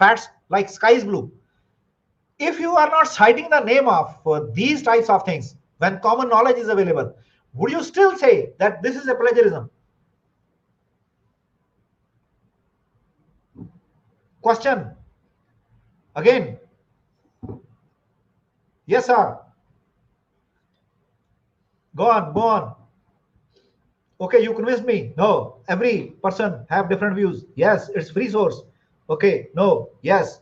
like sky is blue. If you are not citing the name of these types of things, when common knowledge is available, would you still say that this is a plagiarism? Question. Again. Yes, sir. Go on. Okay, you convinced me. No, every person have different views. Yes, it's free source. Okay, no, yes.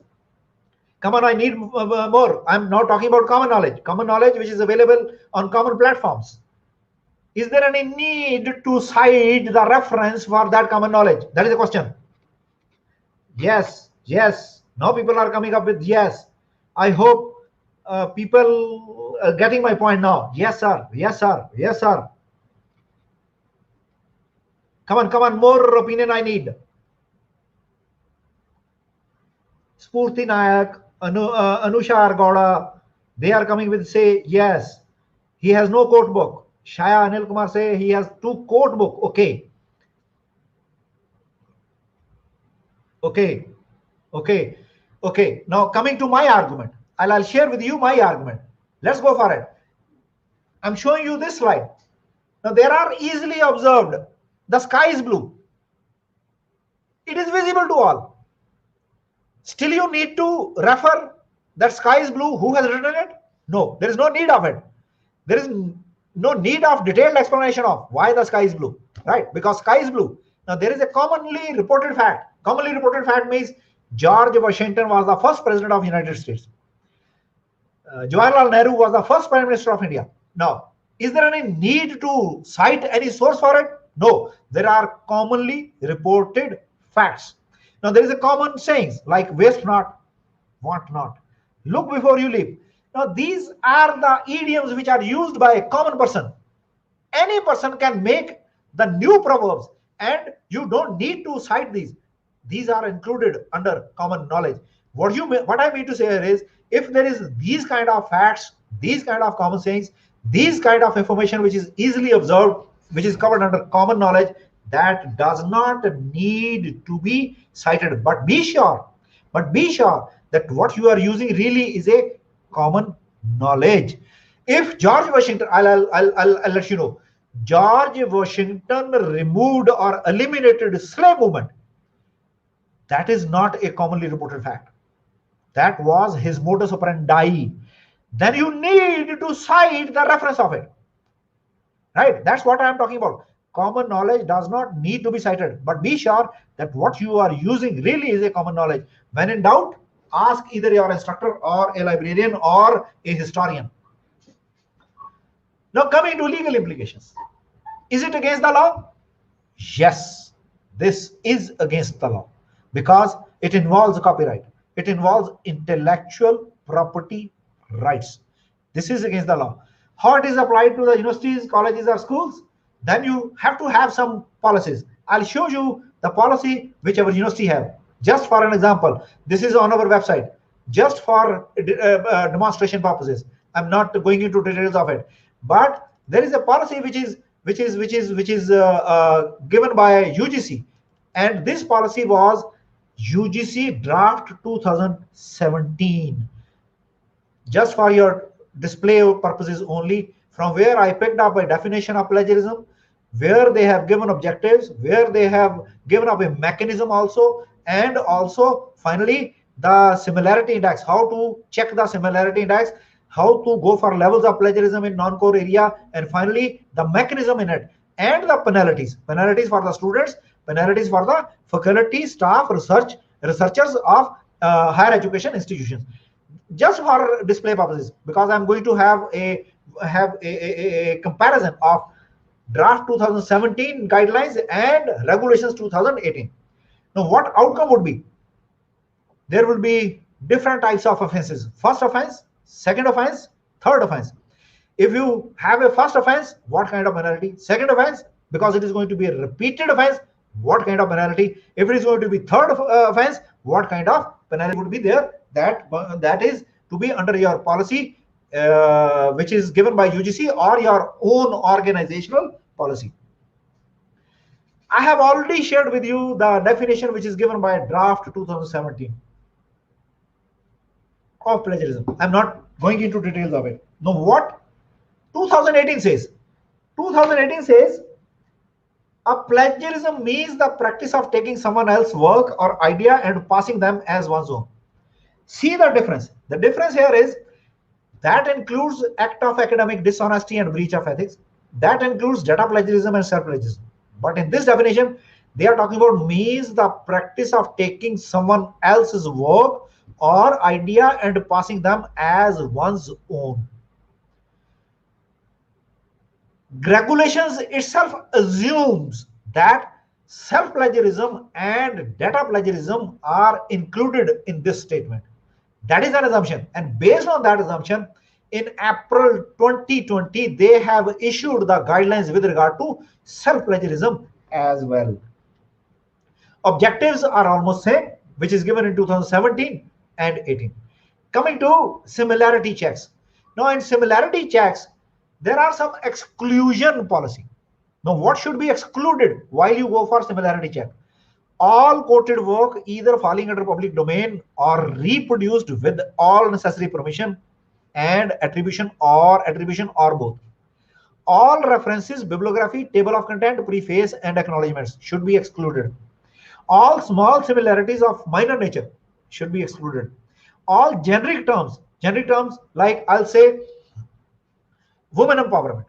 Come on, I need more. I'm now talking about common knowledge which is available on common platforms. Is there any need to cite the reference for that common knowledge? That is the question. Yes. Now people are coming up with yes. I hope people are getting my point now. Yes, sir. Come on, more opinion I need. Spurti Nayak, Anusha Argauda, they are coming with say yes. He has no quote book. Shaya Anil Kumar say he has 2 quote book. Okay. Now coming to my argument, I'll share with you my argument. Let's go for it. I'm showing you this slide. Now there are easily observed. The sky is blue. It is visible to all. Still you need to refer that sky is blue. Who has written it? No, there is no need of it. There is no need of detailed explanation of why the sky is blue, right? Because sky is blue. Now there is a commonly reported fact Commonly reported fact means George Washington was the first president of the United States. Jawaharlal Nehru was the first Prime Minister of India. Now, is there any need to cite any source for it? No, there are commonly reported facts. Now, there is a common saying like waste not, want not, look before you leap. Now, these are the idioms which are used by a common person. Any person can make the new proverbs, and you don't need to cite these. These are included under common knowledge. What I mean to say here is, if there is these kind of facts, these kind of common sayings, these kind of information which is easily observed, which is covered under common knowledge, that does not need to be cited. But be sure that what you are using really is a common knowledge. If George Washington, I'll let you know, George Washington removed or eliminated slave movement, that is not a commonly reported fact. That was his modus operandi. Then you need to cite the reference of it. Right? That's what I am talking about. Common knowledge does not need to be cited, but be sure that what you are using really is a common knowledge. When in doubt, ask either your instructor or a librarian or a historian. Now, coming to legal implications. Is it against the law? Yes, this is against the law because it involves copyright. It involves intellectual property rights. This is against the law. How it is applied to the universities, colleges, or schools? Then you have to have some policies. I'll show you the policy which our university have. Just for an example, this is on our website. Just for demonstration purposes, I'm not going into details of it. But there is a policy which is given by UGC, and this policy was UGC draft 2017. Just for your display purposes only, from where I picked up a definition of plagiarism, where they have given objectives, where they have given up a mechanism also, and also finally the similarity index, how to check the similarity index, how to go for levels of plagiarism in non-core area, and finally the mechanism in it, and the penalties for the students, penalties for the faculty, staff, researchers of higher education institutions. Just for display purposes, because I'm going to have a comparison of draft 2017 guidelines and regulations 2018. Now, what outcome would be? There will be different types of offenses. First offense, second offense, third offense. If you have a first offense, what kind of penalty? Second offense, because it is going to be a repeated offense, what kind of penalty? If it is going to be third offense, what kind of penalty would be there? That is to be under your policy, which is given by UGC, or your own organizational policy. I have already shared with you the definition which is given by draft 2017 of plagiarism. I'm not going into details of it. Now, what 2018 says? 2018 says a plagiarism means the practice of taking someone else's work or idea and passing them as one's own. See the difference. The difference here is that includes act of academic dishonesty and breach of ethics. That includes data plagiarism and self-plagiarism. But in this definition, they are talking about means the practice of taking someone else's work or idea and passing them as one's own. Regulations itself assumes that self-plagiarism and data plagiarism are included in this statement. That is an assumption, and based on that assumption, in April 2020, they have issued the guidelines with regard to self-plagiarism as well. Objectives are almost same, which is given in 2017 and 18. Coming to similarity checks. Now, in similarity checks, there are some exclusion policy. Now, what should be excluded while you go for similarity check? All quoted work either falling under public domain or reproduced with all necessary permission and attribution or both. All references, bibliography, table of content, preface, and acknowledgements should be excluded. All small similarities of minor nature should be excluded. All generic terms like I'll say women empowerment,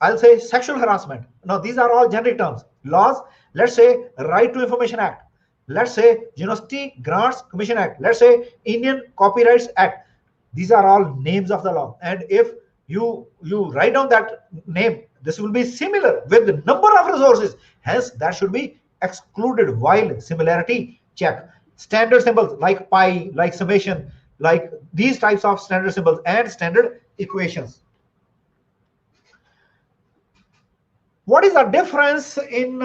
I'll say sexual harassment. Now, these are all generic terms. Laws, let's say Right to Information Act. Let's say University Grants Commission Act. Let's say Indian Copyrights Act. These are all names of the law. And if you write down that name, this will be similar with the number of resources. Hence, that should be excluded while similarity check. Standard symbols like pi, like summation, like these types of standard symbols and standard equations. What is the difference in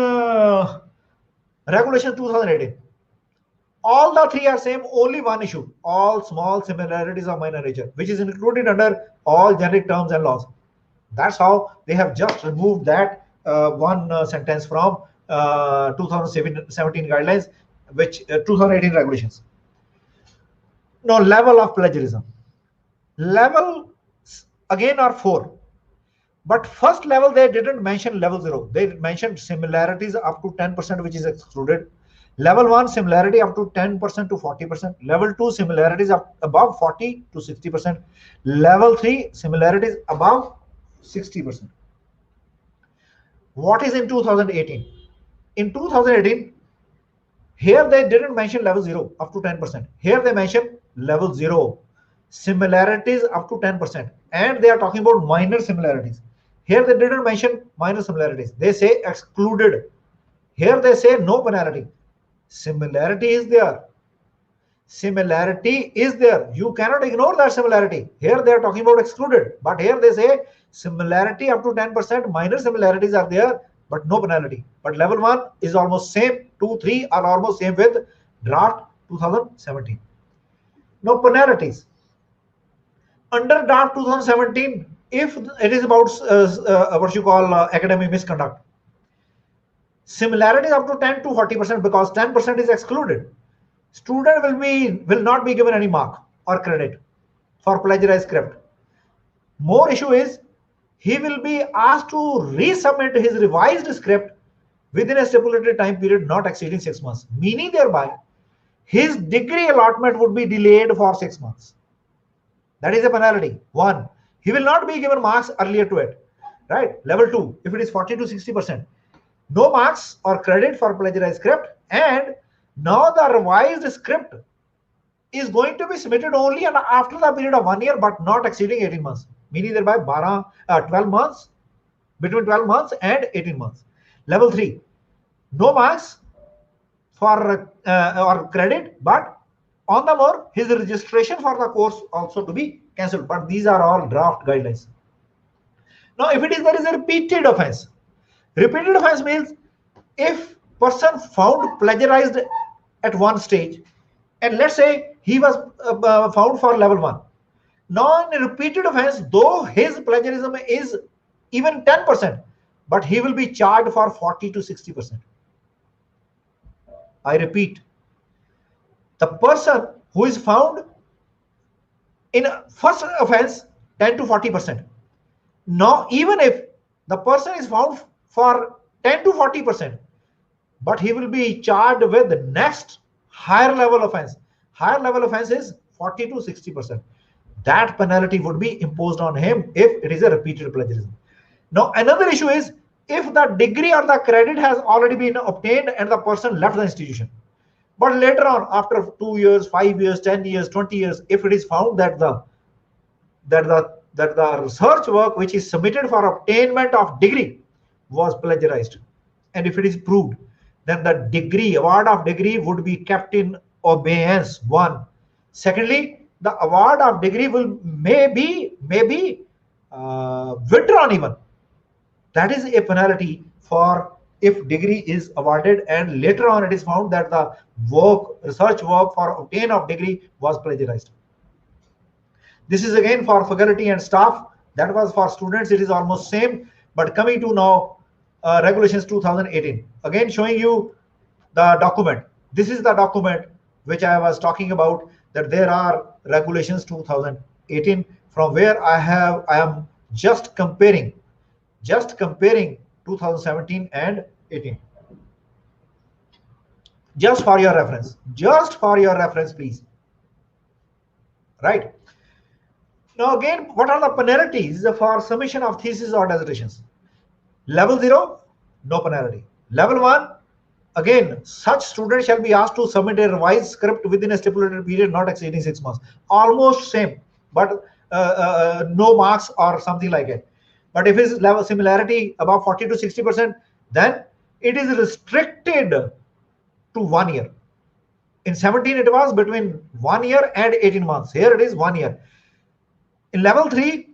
Regulation 2018? All the three are same, only one issue. All small similarities of minor nature, which is included under all generic terms and laws. That's how they have just removed that one sentence from 2017 guidelines, which 2018 regulations. Now, level of plagiarism. Level again are 4. But first level, they didn't mention level 0. They mentioned similarities up to 10%, which is excluded. Level 1, similarity up to 10% to 40%. Level 2, similarities up above 40 to 60%. Level 3, similarities above 60%. What is in 2018? In 2018, here they didn't mention level 0 up to 10%. Here they mention level 0, similarities up to 10%. And they are talking about minor similarities. Here they didn't mention minor similarities. They say excluded. Here they say no penalty. Similarity is there. Similarity is there. You cannot ignore that similarity. Here they are talking about excluded. But here they say similarity up to 10%. Minor similarities are there, but no penalty. But level 1 is almost same. 2, 3 are almost same with draft 2017. Now penalties. Under draft 2017, if it is about what you call academic misconduct, similarity up to 10 to 40% because 10% is excluded. Student will not be given any mark or credit for plagiarized script. More issue is he will be asked to resubmit his revised script within a stipulated time period not exceeding 6 months, meaning thereby his degree allotment would be delayed for 6 months. That is a penalty. 1, he will not be given marks earlier to it, right? Level 2, if it is 40 to 60%, no marks or credit for plagiarized script. And now the revised script is going to be submitted only after the period of 1 year, but not exceeding 18 months, meaning thereby 12 months, between 12 months and 18 months. Level 3, no marks for or credit, but on the more, his registration for the course also to be cancelled. But these are all draft guidelines. Now, if there is a repeated offense. Repeated offense means if person found plagiarized at one stage, and let's say he was found for level 1. Now, in a repeated offense, though his plagiarism is even 10%, but he will be charged for 40 to 60%. I repeat, the person who is found in first offense 10 to 40%. Now, even if the person is found for 10 to 40%, but he will be charged with the next higher level offense. Higher level offense is 40 to 60%. That penalty would be imposed on him if it is a repeated plagiarism. Now, another issue is if the degree or the credit has already been obtained and the person left the institution. But later on, after 2 years, 5 years, 10 years, 20 years, if it is found that the research work which is submitted for obtainment of degree was plagiarized, and if it is proved, then the degree, award of degree would be kept in abeyance. 1. Secondly, the award of degree may be withdrawn even. That is a penalty for if degree is awarded and later on it is found that the research work for obtain of degree was plagiarized. This is again for faculty and staff. That was for students. It is almost same. But coming to now regulations 2018, again showing you the document. This is the document which I was talking about, that there are regulations 2018, from where I am just comparing 2017 and 18. Just for your reference, please. Right. Now again, what are the penalties for submission of thesis or dissertations? Level 0, no penalty. Level 1, Again, such students shall be asked to submit a revised script within a stipulated period not exceeding 6 months. Almost same, but no marks or something like it. But if his level similarity above 40 to 60%, then it is restricted to 1 year. In 17, it was between 1 year and 18 months. Here it is 1 year. In level 3,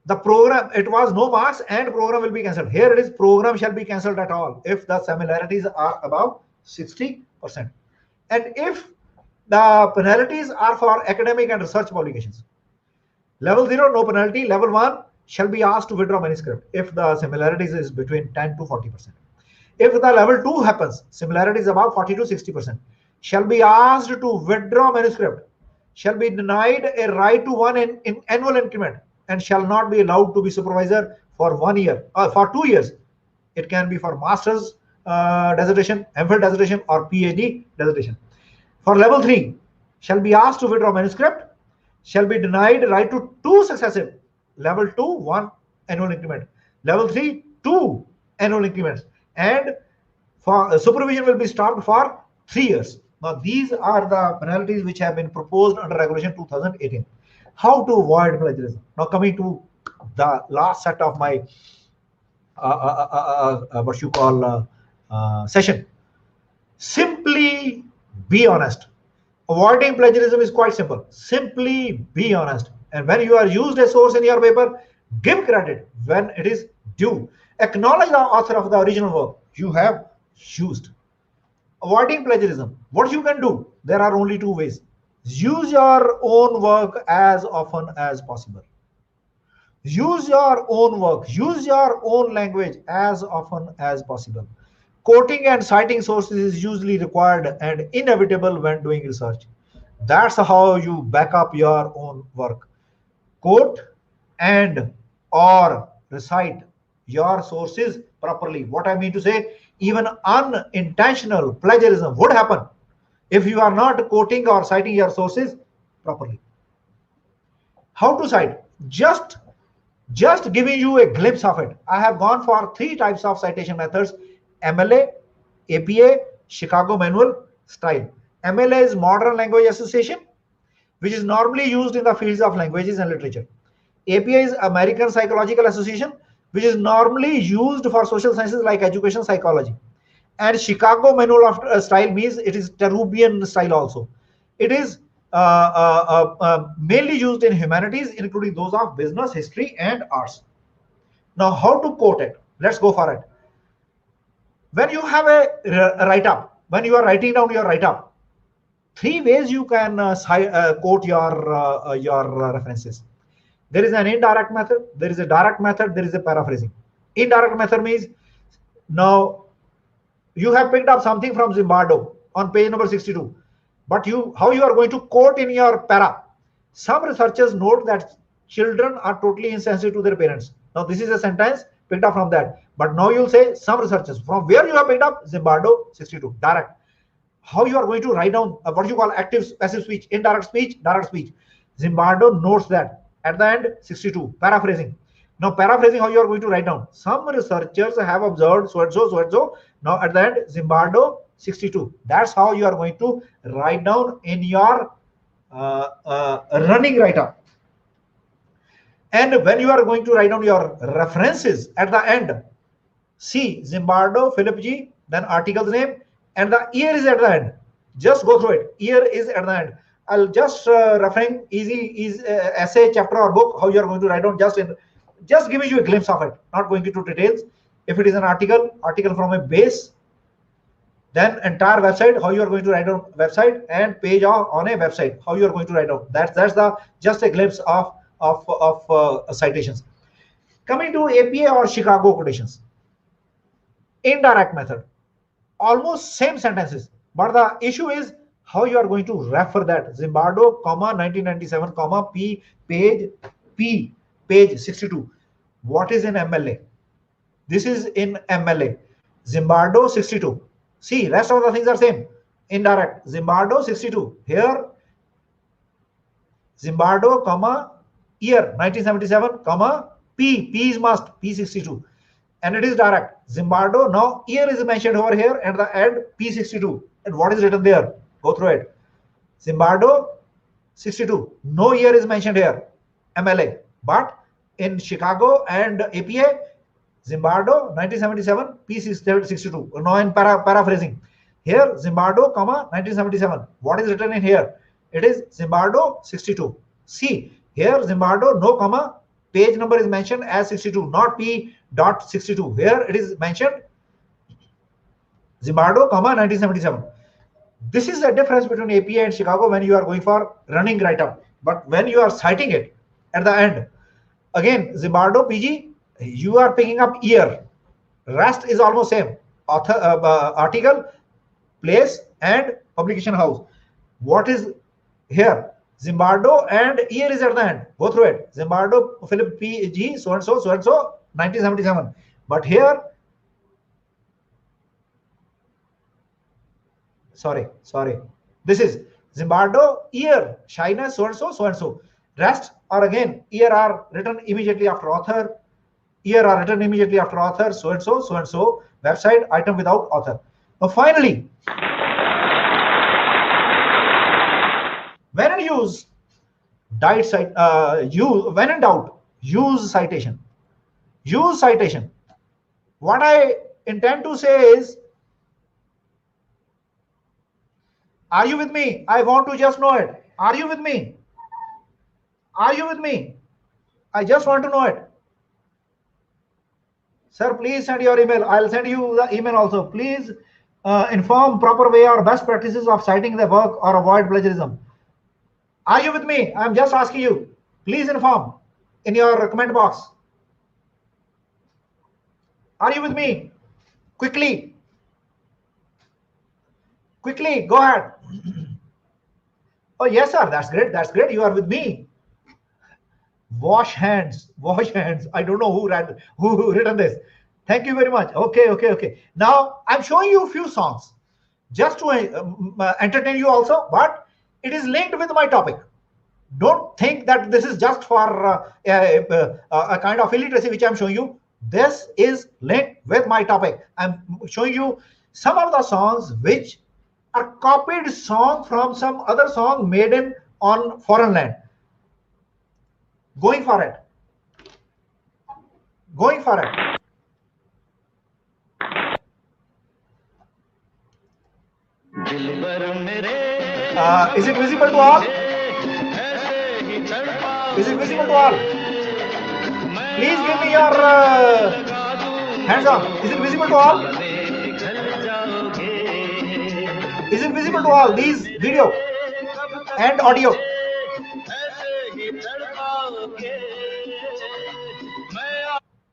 the program, it was no marks and program will be cancelled. Here it is program shall be cancelled at all if the similarities are above 60%. And if the penalties are for academic and research publications. Level 0, no penalty. Level 1 shall be asked to withdraw manuscript if the similarities is between 10 to 40%. If the level 2 happens, similarities above 40 to 60%, shall be asked to withdraw manuscript, shall be denied a right to one in annual increment, and shall not be allowed to be supervisor for 1 year or for 2 years. It can be for master's dissertation, MPhil dissertation, or PhD dissertation. For level 3, shall be asked to withdraw manuscript, shall be denied right to 2 successive. Level 2, 1 annual increment. Level 3, 2 annual increments. And for supervision will be stopped for 3 years. Now, these are the penalties which have been proposed under Regulation 2018. How to avoid plagiarism? Now, coming to the last set of my what you call session. Simply be honest. Avoiding plagiarism is quite simple. Simply be honest. And when you are used a source in your paper, give credit when it is due. Acknowledge the author of the original work you have used. Avoiding plagiarism. What you can do? There are only 2 ways. Use your own work as often as possible. Use your own work. Use your own language as often as possible. Quoting and citing sources is usually required and inevitable when doing research. That's how you back up your own work. Quote and or recite your sources properly. What I mean to say, even unintentional plagiarism would happen if you are not quoting or citing your sources properly. How to cite? Just giving you a glimpse of it. I have gone for 3 types of citation methods: MLA, APA, Chicago Manual, Style. MLA is Modern Language Association, which is normally used in the fields of languages and literature. APA is American Psychological Association, which is normally used for social sciences like education psychology. And Chicago Manual of Style means it is Terubbian style also. It is mainly used in humanities, including those of business, history, and arts. Now, how to quote it? Let's go for it. When you have a write-up, when you are writing down your write-up, 3 ways you can quote your references. There is an indirect method, there is a direct method, there is a paraphrasing. Indirect method means, now you have picked up something from Zimbardo on page number 62, but how you are going to quote in your para. Some researchers note that children are totally insensitive to their parents. Now, this is a sentence picked up from that, but now you'll say some researchers. From where you have picked up? Zimbardo 62, direct. How you are going to write down what you call active passive speech, indirect speech, direct speech. Zimbardo notes that at the end 62, paraphrasing. Now, paraphrasing, how you are going to write down? Some researchers have observed so and so, so and so. Now, at the end, Zimbardo 62. That's how you are going to write down in your running write-up. And when you are going to write down your references at the end, see Zimbardo, Philip G, then article's name, and the year is at the end. Just go through it. Year is at the end. I'll just referring easy essay, chapter, or book. How you are going to write down just giving you a glimpse of it. Not going into details. If it is an article from a base, then entire website. How you are going to write down website and page on a website. How you are going to write down. That's the just a glimpse of citations. Coming to APA or Chicago quotations. Indirect method. Almost same sentences, but the issue is how you are going to refer that. Zimbardo, 1997, page 62. What is in MLA? This is in MLA. Zimbardo 62. See, rest of the things are same. Indirect. Zimbardo 62. Here, Zimbardo, year 1977, P is must, P62. and it is direct. Zimbardo, now year is mentioned over here and the end P62. And what is written there? Go through it. Zimbardo 62. No year is mentioned here. MLA. But in Chicago and APA, Zimbardo 1977, P62. Now in paraphrasing. Here, Zimbardo, 1977. What is written in here? It is Zimbardo 62. See, here Zimbardo, no comma, page number is mentioned as 62, not P.62. Here it is mentioned Zimbardo, 1977. This is the difference between APA and Chicago when you are going for running write-up. But when you are citing it at the end, again, Zimbardo, PG, you are picking up year. Rest is almost same. Author, article, place, and publication house. What is here? Zimbardo and year is at the end. Go through it. Zimbardo, Philip P.G., so and so, 1977. But here, sorry. This is Zimbardo, year, shyness, so and so. Rest are again, year are written immediately after author. Year are written immediately after author, so and so. Website, item without author. Now finally, when in use, when in doubt, use citation. Use citation. What I intend to say is, are you with me? I want to just know it. Are you with me? Are you with me? I just want to know it. Sir, please send your email. I'll send you the email also. Please inform proper way or best practices of citing the work or avoid plagiarism. Are you with me? I'm just asking you. Please inform in your comment box. Are you with me? Quickly. Quickly, go ahead. Oh, yes, sir. That's great. That's great. You are with me. Wash hands. Wash hands. I don't know who written this. Thank you very much. Okay. Now, I'm showing you a few songs just to entertain you also, but it is linked with my topic. Don't think that this is just for a kind of illiteracy which I'm showing you. This is linked with my topic. I'm showing you some of the songs which are copied song from some other song made in on foreign land. Going for it. Going for it. Is it visible to all? Is it visible to all? Please give me your hands up. Is it visible to all? Is it visible to all? These video and audio.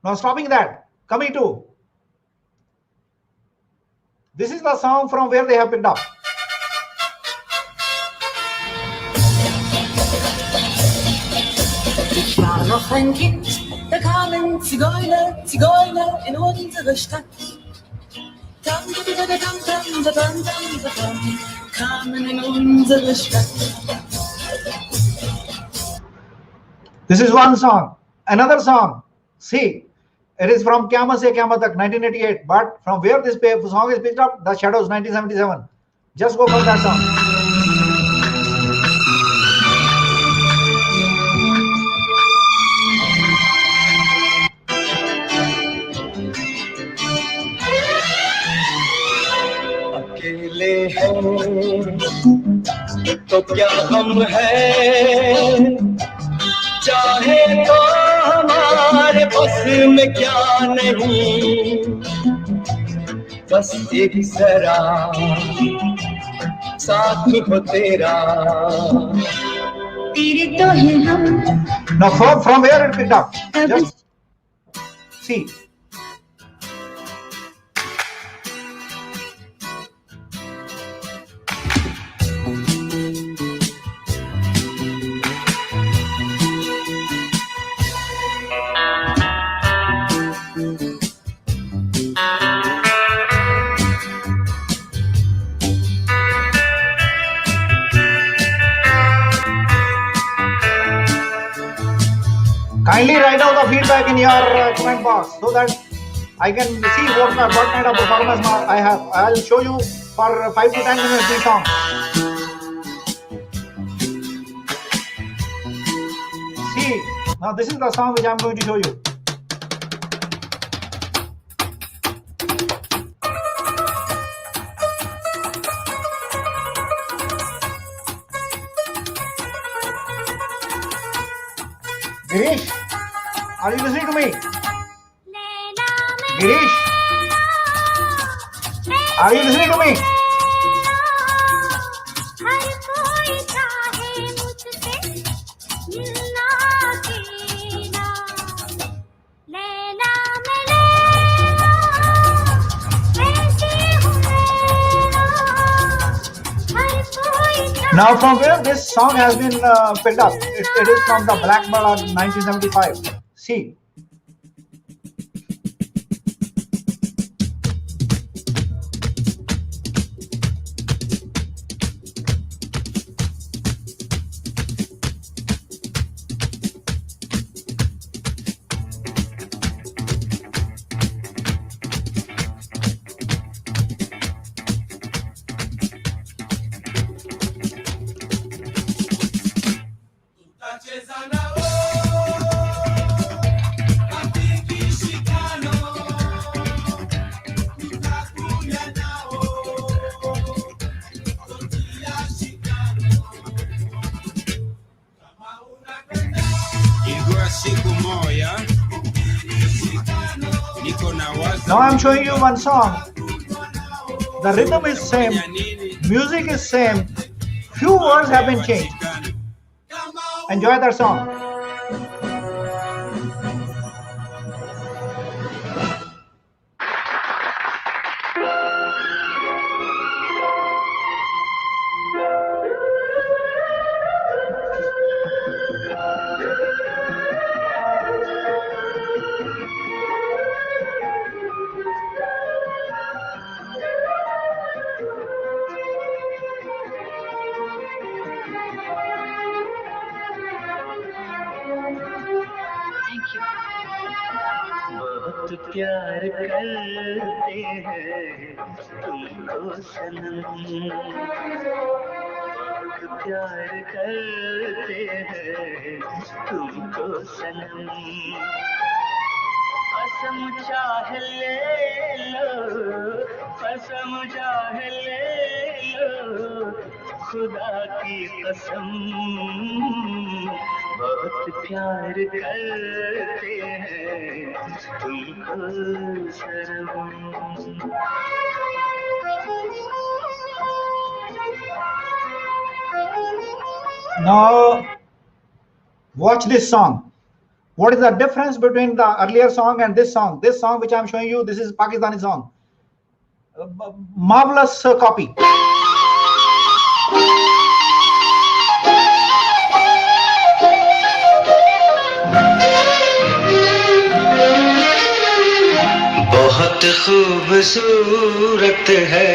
Now stopping that, coming to. This is the song from where they have picked up. Ich war noch ein Kind, da kamen Zigeuner in unsere Stadt. Tam, kamen in unsere Stadt. This is one song. Another song. See, it is from Kyama Se Kyama Tak, 1988. But from where this song is picked up, The Shadows, 1977. Just go for that song. अकेले हैं तो क्या गम है चाहे तो हमारे बस में क्या नहीं बस एक जरा साथ हो तेरा तेरे तो ही हम. Now from where it picked up? Just see. Kindly write down the feedback in your comment box so that I can see what kind of performance I have. I'll show you for 5 to 10 minutes this song. See, now this is the song which I'm going to show you. Girish, are you listening to me? Girish, are you listening to me? Now, from where this song has been picked up? It is from the Blackbird of 1975. See. Now I'm showing you one song. The rhythm is same, music is same, few words have been changed. Enjoy that song. बहुत प्यार करते हैं तुमको सनम, बहुत प्यार करते हैं तुमको सनम, कसम चाहे ले लो, कसम चाहे ले लो, खुदा की कसम, बहुत प्यार करते हैं तुमको सनम। Now, watch this song. What is the difference between the earlier song and this song? This song which I'm showing you, this is Pakistani song. Marvelous copy. बहुत खूबसूरत है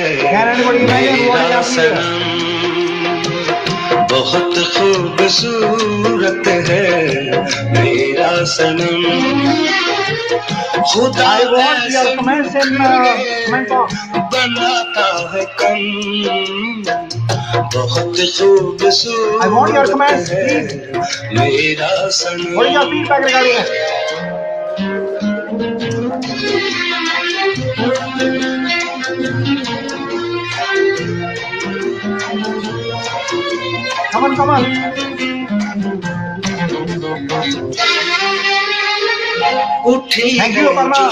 मेरा सनम, बहुत खूबसूरत है मेरा सनम, खुदा बनाता है कम, बहुत खूबसूरत है मेरा सनम। What is your feedback regarding it? Come on, come on. Thank you, Aparna.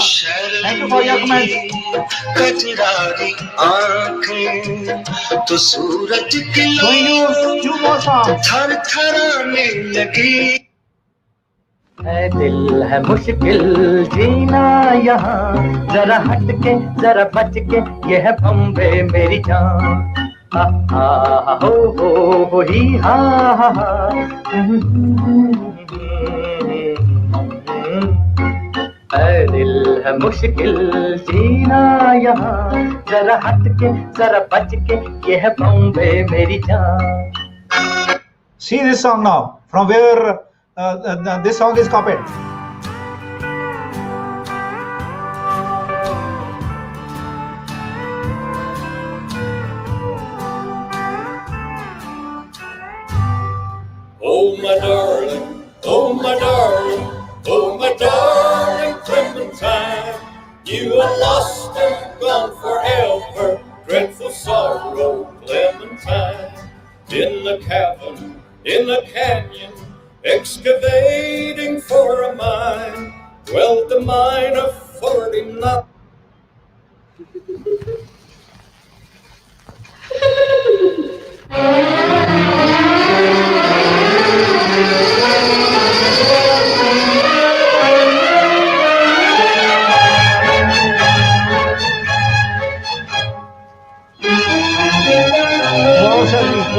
Thank you for your comments. कजरारी आँखें तो सूरज की Showing you two more songs. थर थराने लगी। है दिल है मुश्किल जीना यहाँ, जरा हट के जरा बच के, ये है बम्बे मेरी जान, हा हा हो ही हा हा हा। है दिल है मुश्किल जीना यहाँ, जरा हट के जरा बच के, ये है बम्बे मेरी जान। See this song now, from where this song is copied. my darling, oh my darling, oh my darling Clementine. You are lost and gone forever, dreadful sorrow, Clementine. In the cavern, in the canyon, excavating for a mine, dwelt the mine of 49.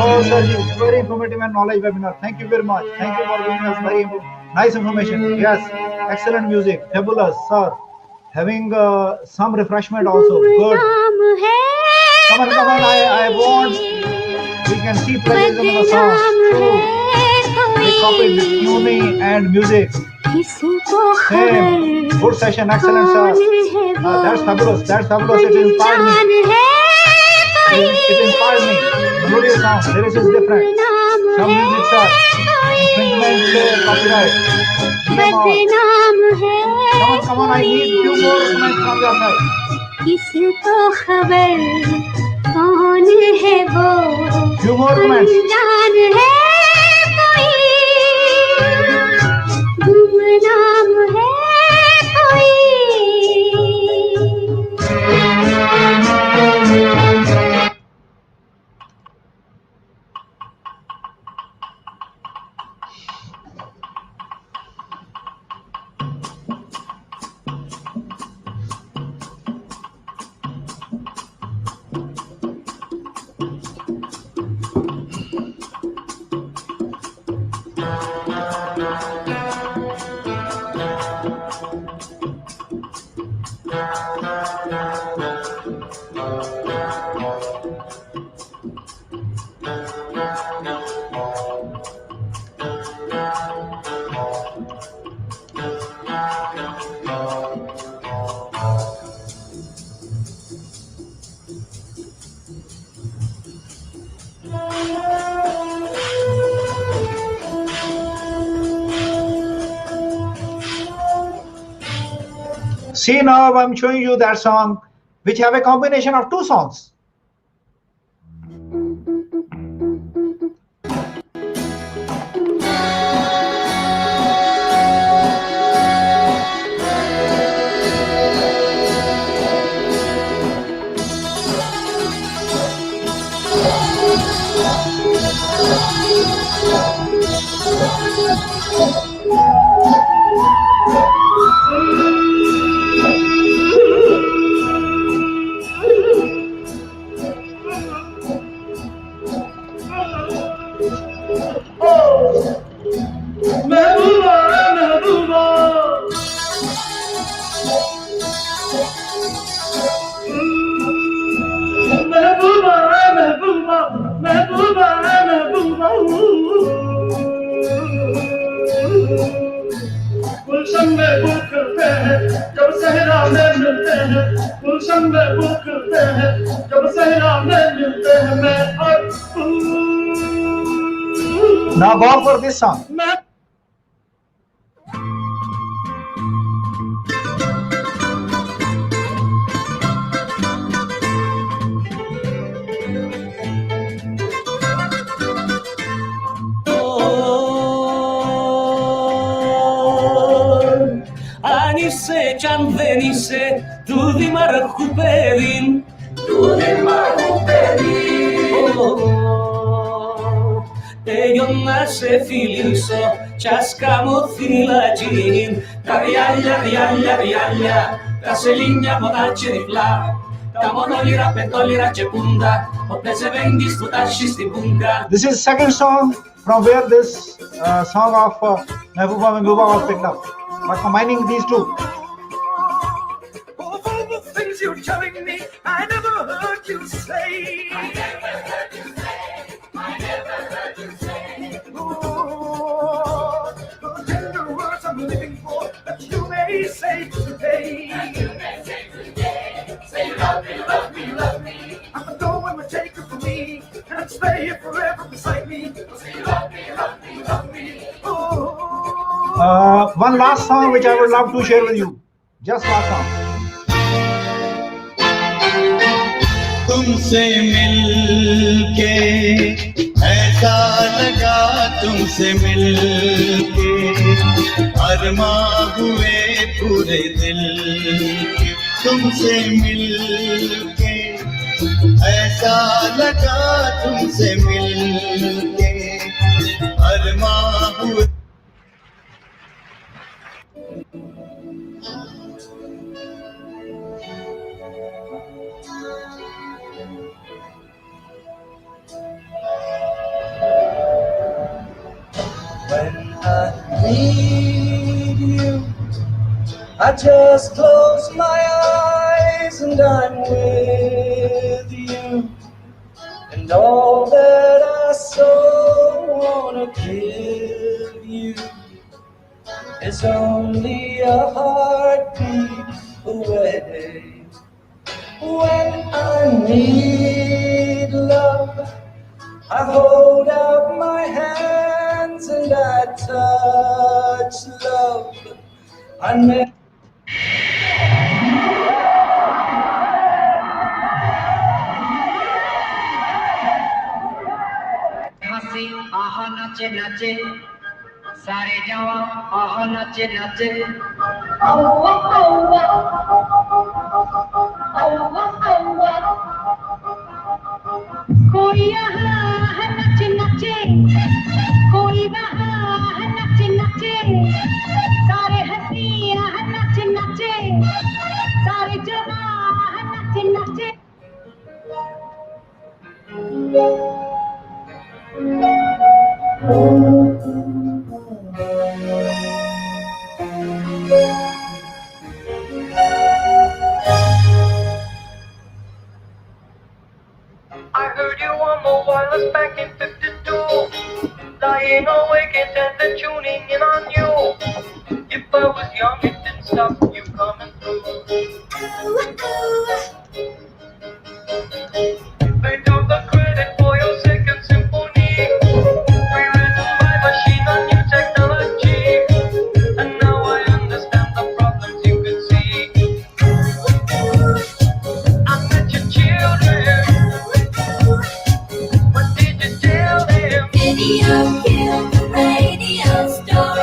Wow, Sarji, very informative and knowledge webinar. Thank you very much. Thank you for giving us very nice information. Yes, excellent music, fabulous, sir. Having some refreshment also. Good. Come on, I want. We can see plagiarism in the songs too. We copied the tuning and music. Same. Good session, excellent, sir. That's fabulous. That's fabulous. It inspired me. It inspired me. Melodious sound. Lyrics is different. Some music, sir. Infringement, copyright. Come on. I need few more comments from your side. किसको खबर कौन है वो Few more comments. अनजान है कोई गुमनाम है See, now I'm showing you that song which have a combination of two songs. Now go for this song. Αν είσαι κι αν δεν είσαι του δημάρχου παιδί, τελειώ να σε φιλήσω κι ας κάμω φυλακή. Τα διάλια, τα σελίνια μοδάκια διπλά, τα μονόλυρα, πεντόλυρα και πούντα, ποτέ σε βέγγεις που τα έχεις στην πούγκα. This is second song from where this song of Mehbooba Mehbooba was picked up. By combining these two. Of all the things you're telling me, I never heard you say. I never heard you say. Oh, the tender words I'm living for that you may say today. Say love me. I'm the door when we take it from me, and stay here forever beside me. Say love One last song which I would love to share with you. Just last song. तुमसे मिलके ऐसा लगा तुमसे मिलके अरमां हुए पूरे दिल के तुमसे मिलके ऐसा लगा तुमसे मिलके अरमां हुए When I need you, I just close my eyes and I'm with you. And all that I so wanna give you is only a heartbeat away. When I need love, I hold out my hands and I touch love. I never हंसी आह नाचे नाचे सारे जवां आह नाचे नाचे कोई यहाँ नचे नचे कोई वहाँ नचे नचे सारे हंसी यहाँ नचे नचे सारे जवां नचे नचे I heard you on the wireless back in 52. Lying awake and then tuning in on you. If I was young, it didn't stop you coming through. They took the credit for your second symphony. Rewritten by machine on new technology. And now I understand the problems you could see. I met your children. What did you tell them? Video killed the radio star.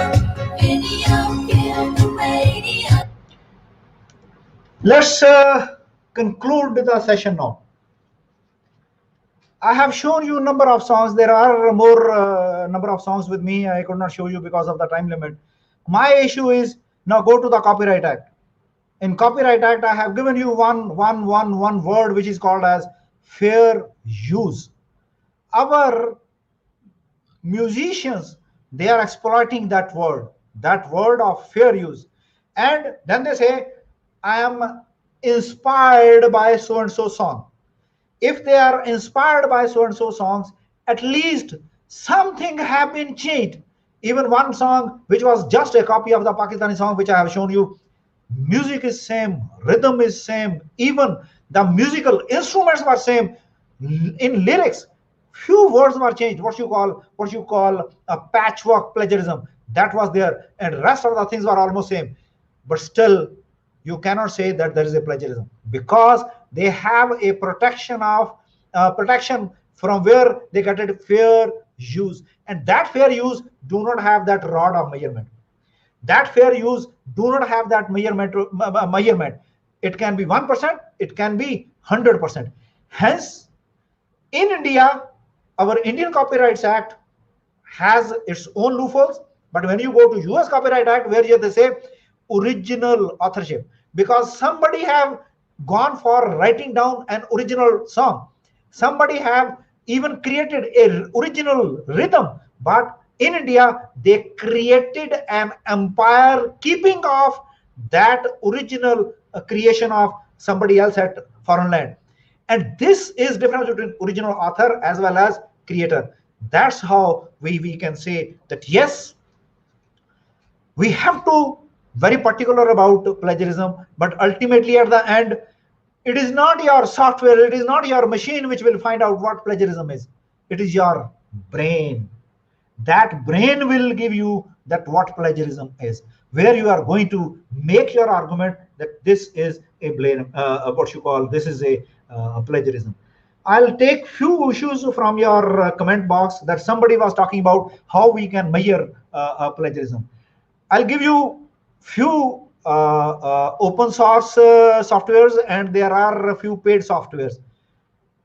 Video killed the radio. Let's conclude the session now. I have shown you a number of songs. There are more number of songs with me. I could not show you because of the time limit. My issue is now go to the Copyright Act. In Copyright Act, I have given you one word which is called as fair use. Our musicians, they are exploiting that word of fair use. And then they say, I am inspired by so-and-so song. If they are inspired by so-and-so songs, at least something have been changed. Even one song, which was just a copy of the Pakistani song, which I have shown you, music is same, rhythm is same, even the musical instruments were same. In lyrics, few words were changed. What you call a patchwork plagiarism, that was there, and rest of the things were almost same. But still, you cannot say that there is a plagiarism because they have a protection from where they get it fair use, and that fair use do not have that rod of measurement. That fair use do not have that measurement. It can be 1%, it can be 100%. Hence, in India, our Indian Copyright Act has its own loopholes. But when you go to US Copyright Act, where they say original authorship, because somebody have gone for writing down an original song, somebody have even created a original rhythm, but in India they created an empire keeping of that original creation of somebody else at foreign land. And this is difference between original author as well as creator. That's how we can say that yes, we have to very particular about plagiarism, but ultimately at the end, it is not your software, it is not your machine which will find out what plagiarism is. It is your brain. that brain will give you that what plagiarism is, where you are going to make your argument that this is a blame, what you call, this is a plagiarism. I'll take few issues from your comment box that somebody was talking about how we can measure plagiarism. I'll give you few open source softwares, and there are a few paid softwares.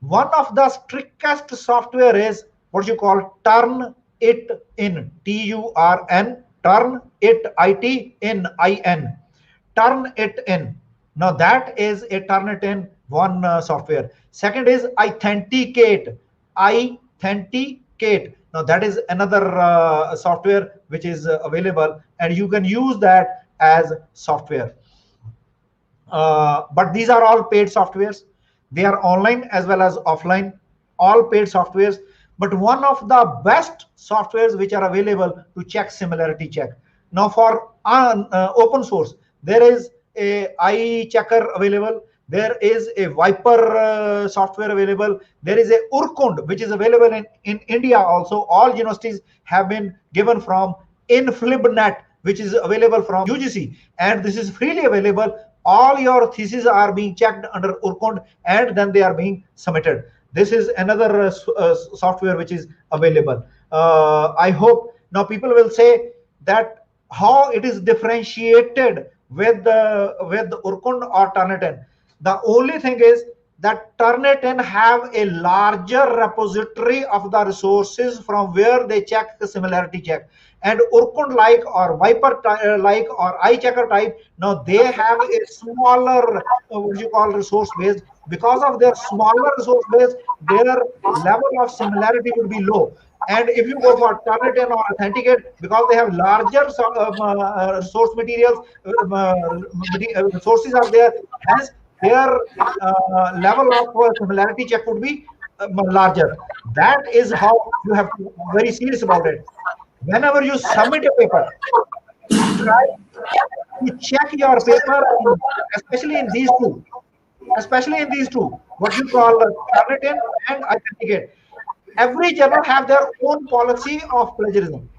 One of the strictest software is what you call turn it in, Turn, turn it, it in, turn it in. Now that is a turn it in one software. Second is authenticate, authenticate. Now that is another software which is available, and you can use that as software. But these are all paid softwares. They are online as well as offline, all paid softwares. But one of the best softwares which are available to check similarity check. Now for open source, there is a eye checker available. There is a Viper software available. There is a Urkund which is available in India also. All universities have been given from InflibNet, which is available from UGC, and this is freely available. All your theses are being checked under Urkund, and then they are being submitted. This is another software which is available. I hope now people will say that how it is differentiated with Urkund or Turnitin. The only thing is that Turnitin have a larger repository of the resources from where they check the similarity check, and Urkund like or Viper like or iChecker type, now they have a smaller what you call resource base. Because of their smaller resource base, their level of similarity would be low. And if you go for Turnitin or Authenticate, because they have larger source materials, resources are there, hence their level of similarity check would be larger. That is how you have to be very serious about it. Whenever you submit a paper, try to check your paper, especially in these two, what you call Turnitin and Authenticate. Every journal have their own policy of plagiarism.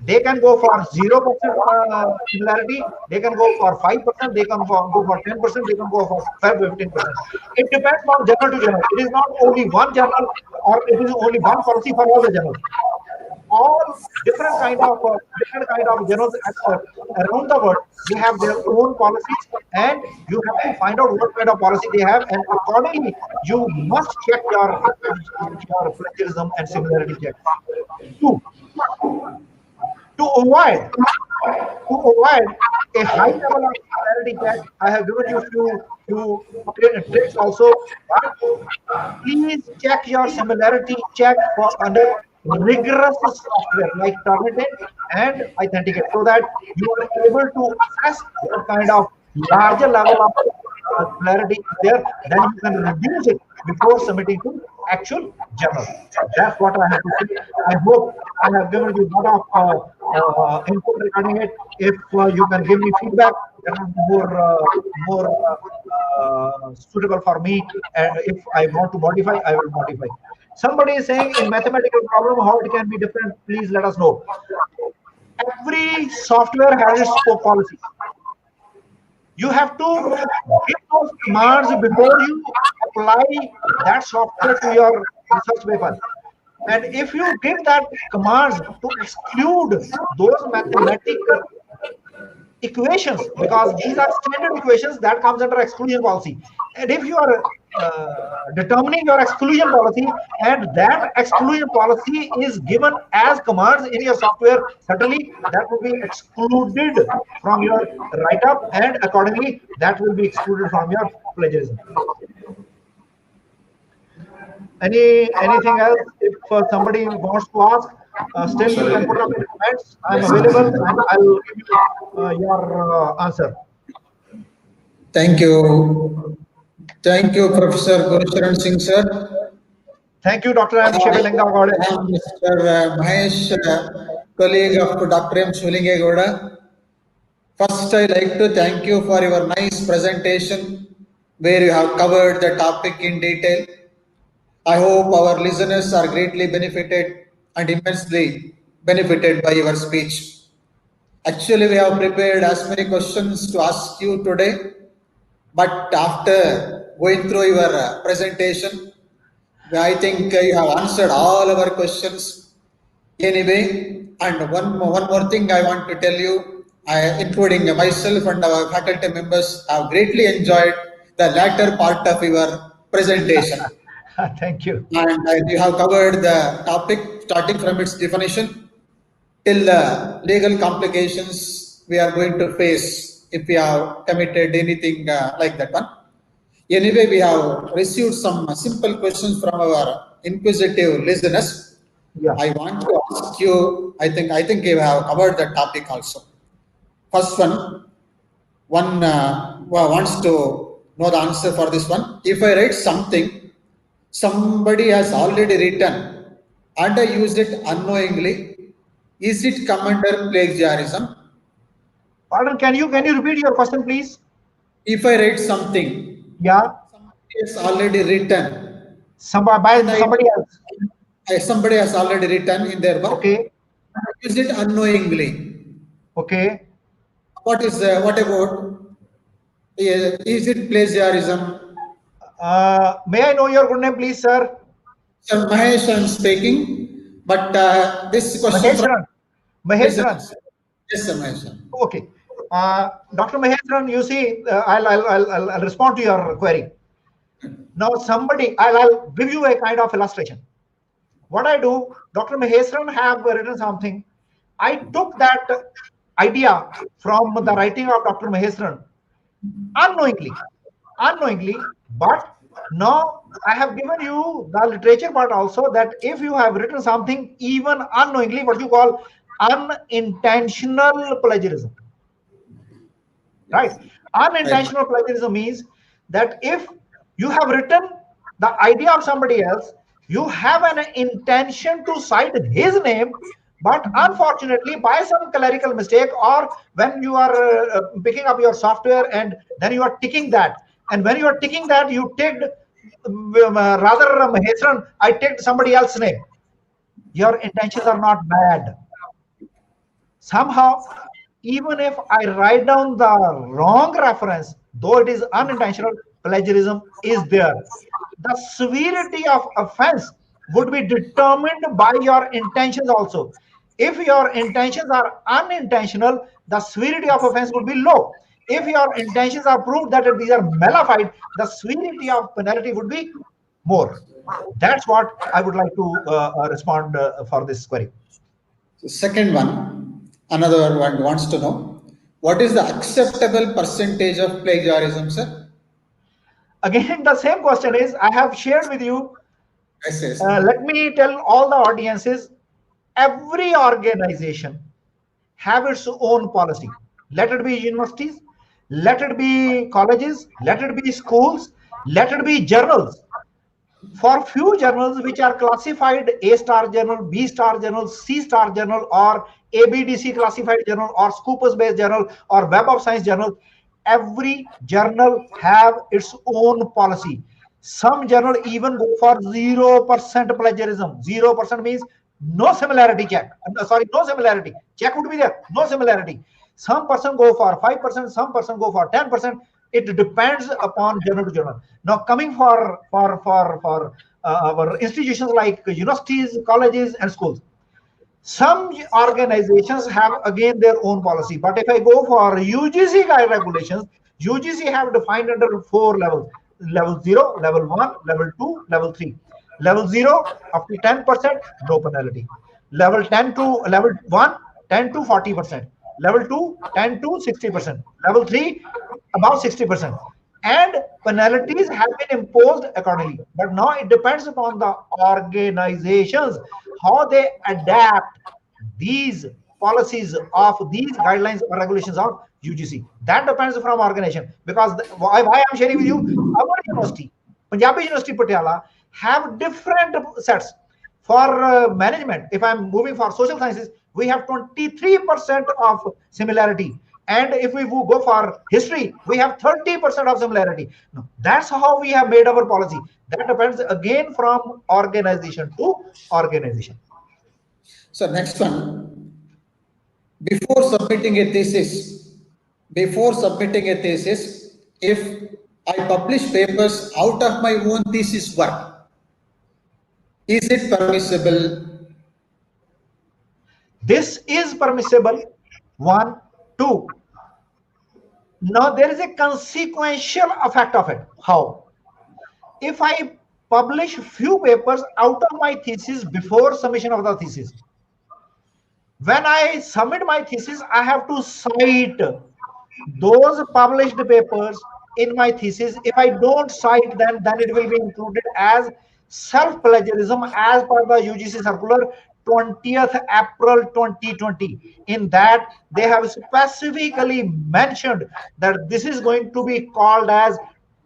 They can go for 0% similarity, they can go for 5%, they can go for 10%, they can go for 15%. It depends on journal to journal. It is not only one journal or it is only one policy for all the journals. All different kind of journals around the world, they have their own policies, and you have to find out what kind of policy they have, and accordingly you must check your plagiarism and similarity check. To avoid a high level of similarity check, I have given you few tricks also. But please check your similarity check for under rigorous software like Turnitin and Authenticate, so that you are able to assess what kind of larger level of similarity is there. Then you can reduce it before submitting to actual journal. That's what I have to say. I hope I have given you a lot of input regarding it. If you can give me feedback, that will be more suitable for me. If I want to modify, I will modify. Somebody is saying in mathematical problem how it can be different. Please let us know. Every software has its scope policy. You have to give those commands before you apply that software to your research paper. And if you give that commands to exclude those mathematical equations, because these are standard equations, that comes under exclusion policy. And if you are determining your exclusion policy, and that exclusion policy is given as commands in your software, certainly that will be excluded from your write-up, and accordingly that will be excluded from your plagiarism. Anything else? If somebody wants to ask, still you can put up in the comments. I'm available and I will give you your answer. Thank you. Thank you, Professor Gurcharan Singh, sir. Thank you, Dr. M. Shivalingam. Mr. Mahesh, colleague of Dr. M. Shivalingam. First, I like to thank you for your nice presentation, where you have covered the topic in detail. I hope our listeners are greatly benefited and immensely benefited by your speech. Actually, we have prepared as many questions to ask you today, but after going through your presentation, I think you have answered all our questions anyway. And one more thing I want to tell you, including myself and our faculty members, have greatly enjoyed the latter part of your presentation. Thank you. And you have covered the topic starting from its definition till the legal complications we are going to face if we have committed anything like that one. Anyway, we have received some simple questions from our inquisitive listeners. Yeah. I want to ask you, I think you have covered the topic also. First one wants to know the answer for this one. If I write something somebody has already written and I use it unknowingly, is it come under plagiarism? Pardon, can you repeat your question, please? If I write something, Yeah. somebody has already written. Somebody else. Somebody has already written in their work. Okay. Use it unknowingly. Okay. What about? Is it plagiarism? May I know your good name, please, sir? Sir Mahesh, I'm speaking. But this question. Maheshwaran. Yes, sir, Mahesh. Okay. Dr. Maheshwaran, you see, I'll respond to your query. Now, I'll give you a kind of illustration. What I do, Dr. Maheshwaran have written something. I took that idea from the writing of Dr. Maheshwaran unknowingly, but now I have given you the literature part also, that if you have written something even unknowingly, what you call unintentional plagiarism. Right? Unintentional plagiarism means that if you have written the idea of somebody else, you have an intention to cite his name, but unfortunately by some clerical mistake, or when you are picking up your software and then you are ticking that, and when you are ticking that, you ticked rather Maheshwaran, I ticked somebody else's name. Your intentions are not bad. Somehow, even if I write down the wrong reference, though it is unintentional, plagiarism is there. The severity of offense would be determined by your intentions also. If your intentions are unintentional, the severity of offense would be low. If your intentions are proved that these are malified, the severity of penalty would be more. That's what I would like to respond for this query. So second one, another one wants to know, what is the acceptable percentage of plagiarism, sir? Again, the same question is, I have shared with you. Yes. Let me tell all the audiences, every organization have its own policy. Let it be universities, let it be colleges, let it be schools, let it be journals. For few journals which are classified A-star journal, B-star journal, C-star journal, or ABDC classified journal, or Scopus based journal, or Web of Science journal, every journal have its own policy. Some journal even go for 0% plagiarism. 0% means no similarity check. Sorry, no similarity. Check would be there, no similarity. Some person go for 5%, some person go for 10%. It depends upon journal to journal. Now, coming for our institutions like universities, colleges, and schools, some organizations have again their own policy. But if I go for UGC regulations, UGC have defined under 4 levels: level 0, level 1, level 2, level 3. Level 0 up to 10%, no penalty. Level 10 to level 1, 10 to 40%. Level 2, 10 to 60%. Level 3, about 60%. And penalties have been imposed accordingly. But now it depends upon the organizations, how they adapt these policies of these guidelines or regulations of UGC. That depends from organization. Because why I'm sharing with you, our university, Punjabi University Patiala, have different sets. For management, if I'm moving for social sciences, we have 23% of similarity. And if we go for history, we have 30% of similarity. No, that's how we have made our policy. That depends again from organization to organization. So next one, before submitting a thesis, if I publish papers out of my own thesis work, is it permissible? This is permissible. 1, 2. Now there is a consequential effect of it. How? If I publish few papers out of my thesis before submission of the thesis, when I submit my thesis, I have to cite those published papers in my thesis. If I don't cite them, then it will be included as self-plagiarism as per the UGC circular 20th April 2020. In that, they have specifically mentioned that this is going to be called as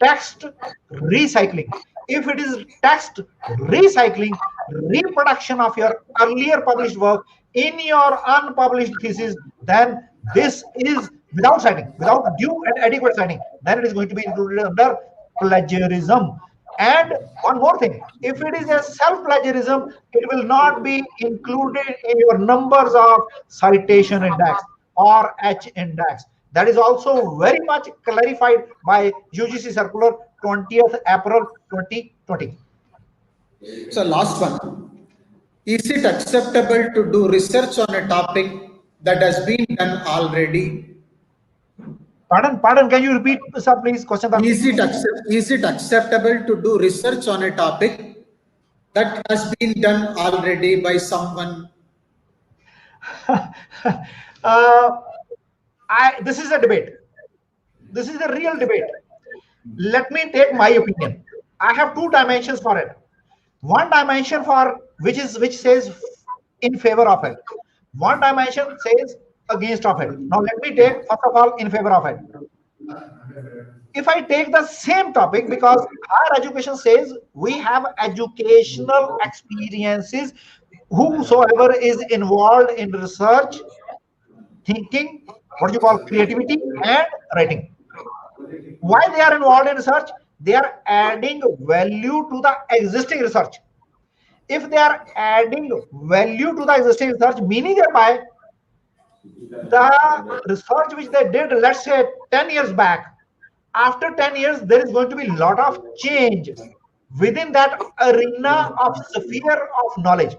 text recycling. If it is text recycling, reproduction of your earlier published work in your unpublished thesis, then this is without citing, without due and adequate citing, then it is going to be included under plagiarism. And one more thing, if it is a self-plagiarism, it will not be included in your numbers of citation index or H index. That is also very much clarified by UGC circular 20th April 2020. So last one, is it acceptable to do research on a topic that has been done already? Pardon, can you repeat, sir, please? Question. Is it acceptable to do research on a topic that has been done already by someone? This is a debate. This is a real debate. Let me take my opinion. I have two dimensions for it. One dimension for which says in favor of it. One dimension says against of it. Now let me take first of all in favor of it. If I take the same topic, because higher education says we have educational experiences, whosoever is involved in research, thinking, what you call creativity and writing. Why they are involved in research? They are adding value to the existing research. If they are adding value to the existing research, meaning thereby the research which they did, let's say 10 years back, after 10 years, there is going to be a lot of change within that arena of sphere of knowledge.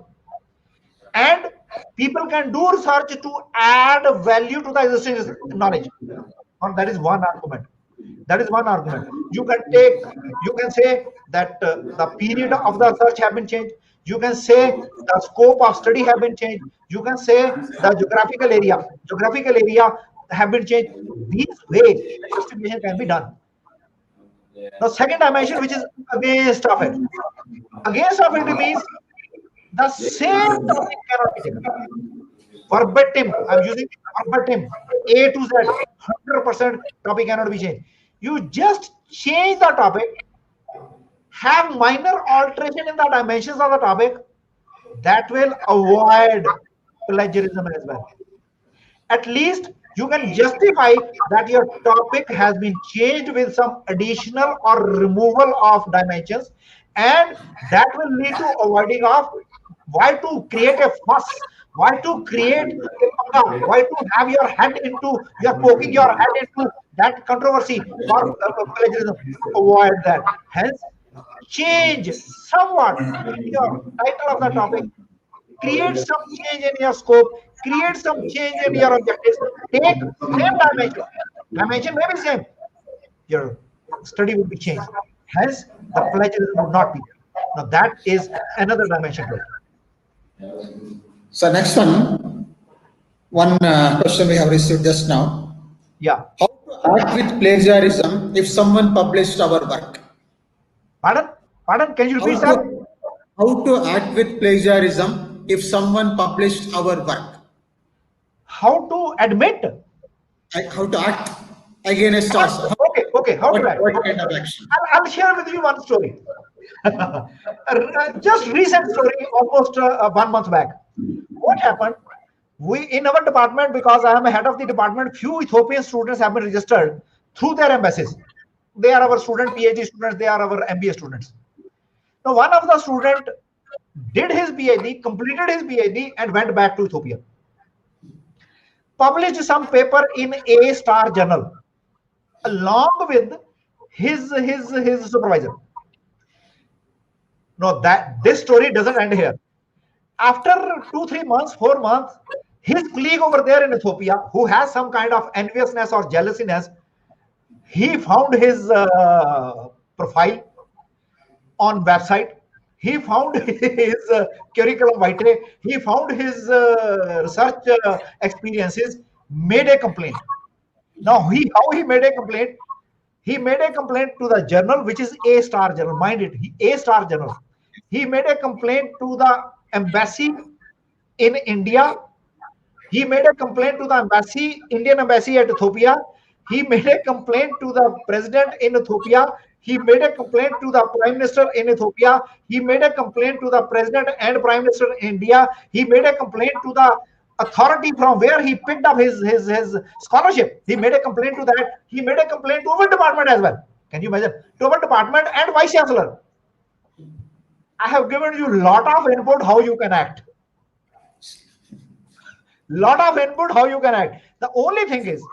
And people can do research to add value to the existing knowledge. And that is one argument. That is one argument. You can say that the period of the research have been changed. You can say the scope of study have been changed. You can say the geographical area have been changed. These ways the justification can be done. The second dimension, which is against of it. Against of it means the same topic cannot be taken. Verbatim, I'm using verbatim, A to Z, 100% topic cannot be changed. You just change the topic, have minor alteration in the dimensions of the topic, that will avoid plagiarism as well. At least you can justify that your topic has been changed with some additional or removal of dimensions, and that will lead to avoiding of why to create a fuss, why to create a panga, why to have your head into, you're poking your head into that controversy for plagiarism. Avoid that. Hence, change somewhat in your title of the topic, create some change in your scope, create some change in your objectives, take same dimension may be same, your study would be changed, hence the plagiarism would not be there. Now that is another dimension to it. So next one question we have received just now. Yeah. How to act with plagiarism if someone published our work? Pardon, can you repeat that? How to act with plagiarism if someone published our work? How to admit? How to act against us? Okay. How to act? What kind of action? I'll share with you one story. Just recent story, almost 1 month back. What happened? We in our department, because I am a head of the department, few Ethiopian students have been registered through their embassies. They are our student PhD students. They are our MBA students. Now, one of the student did his PhD, completed his PhD, and went back to Ethiopia. Published some paper in A Star Journal along with his supervisor. No, that this story doesn't end here. After 2-3 months, 4 months, his colleague over there in Ethiopia, who has some kind of enviousness or jealousiness, he found his profile on website. He found his curriculum vitae. He found his research experiences. Made a complaint. Now, how he made a complaint? He made a complaint to the journal, which is A Star Journal. Mind it, A Star Journal. He made a complaint to the embassy in India. He made a complaint to the embassy, Indian embassy at Ethiopia. He made a complaint to the president in Ethiopia. He made a complaint to the prime minister in Ethiopia. He made a complaint to the president and prime minister in India. He made a complaint to the authority from where he picked up his scholarship. He made a complaint to that. He made a complaint to our department as well. Can you imagine? To our department and vice chancellor. I have given you a lot of input how you can act. Lot of input how you can act. The only thing is,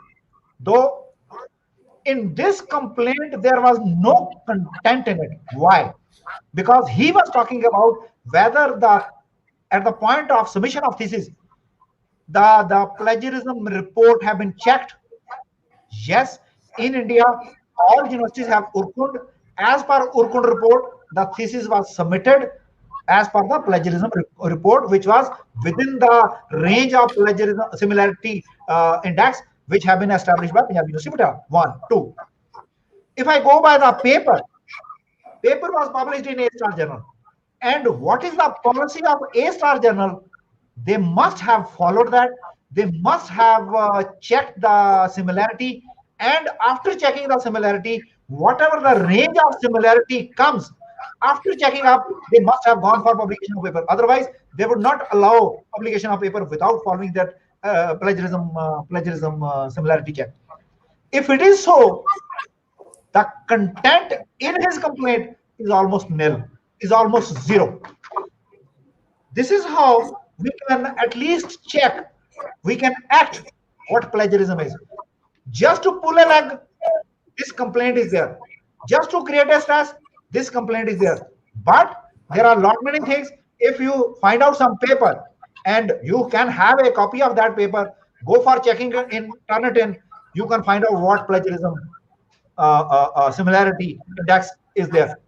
though, in this complaint there was no content in it. Why? Because he was talking about whether at the point of submission of thesis, the plagiarism report have been checked. Yes, in India, all universities have Urkund. As per Urkund report, the thesis was submitted as per the plagiarism report, which was within the range of plagiarism similarity index, which have been established by Punjab University. 1, 2. If I go by the paper was published in A Star Journal. And what is the policy of A Star Journal? They must have followed that. They must have checked the similarity. And after checking the similarity, whatever the range of similarity comes, after checking up, they must have gone for publication of paper. Otherwise, they would not allow publication of paper without following that plagiarism similarity check. If it is so, the content in his complaint is almost nil, is almost zero. This is how we can at least check, we can act what plagiarism is. Just to pull a leg, this complaint is there. Just to create a stress, this complaint is there. But there are lot many things. If you find out some paper and you can have a copy of that paper, go for checking in, turn it in, you can find out what plagiarism similarity index is there.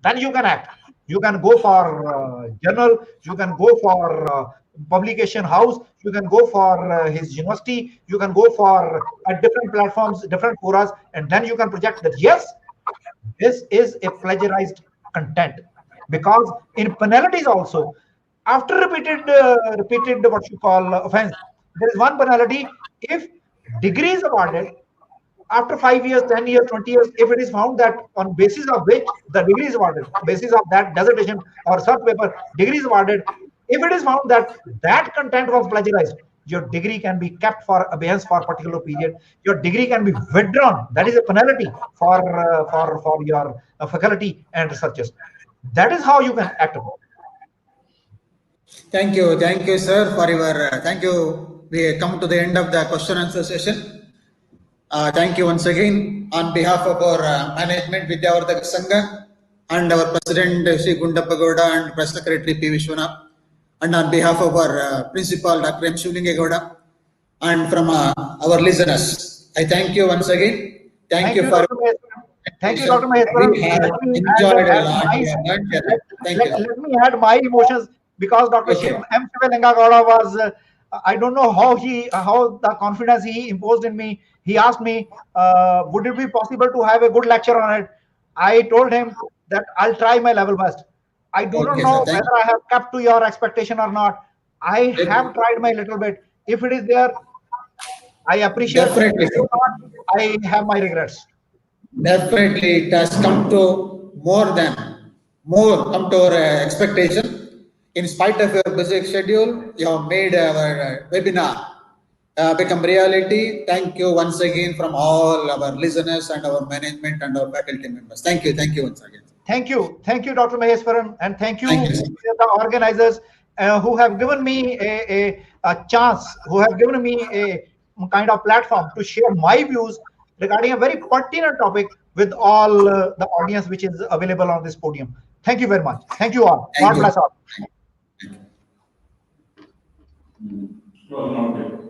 Then you can act. You can go for journal, you can go for publication house, you can go for his university, you can go for different platforms, different forums, and then you can project that yes, this is a plagiarized content. Because in penalties also, after repeated what you call offense, there is one penalty. If degree is awarded after 5 years, 10 years, 20 years, if it is found that on basis of which the degree is awarded, basis of that dissertation or research paper, degree is awarded, if it is found that that content was plagiarized, your degree can be kept for abeyance for a particular period. Your degree can be withdrawn. That is a penalty for your faculty and researchers. That is how you can act upon. Thank you, sir, for your. Thank you. We come to the end of the question answer session. Thank you once again on behalf of our management, Vidyavardhaka Sangha, and our president, Sri Gundappa Gowda, and press secretary, P. Vishwanath. And on behalf of our principal, Dr. M. Shivlingegowda, and from our listeners, I thank you once again. Thank you for. Thank you, Dr. Maheshwaran. Let me add my emotions because Dr. M. Shivlingegowda was. I don't know how the confidence he imposed in me. He asked me, would it be possible to have a good lecture on it? I told him that I'll try my level best. I do not know whether I have kept to your expectation or not. I have tried my little bit. If it is there, I appreciate it. If not, I have my regrets. Definitely, it has come to more come to our expectation. In spite of your busy schedule, you have made our webinar become reality. Thank you once again from all our listeners and our management and our faculty members. Thank you once again. Thank you, Dr. Maheswaran, and thank you, Thank you, sir. the organizers who have given me a chance, who have given me a kind of platform to share my views regarding a very pertinent topic with all the audience which is available on this podium. Thank you very much. Thank you all. Thank God you. bless all. Well noted.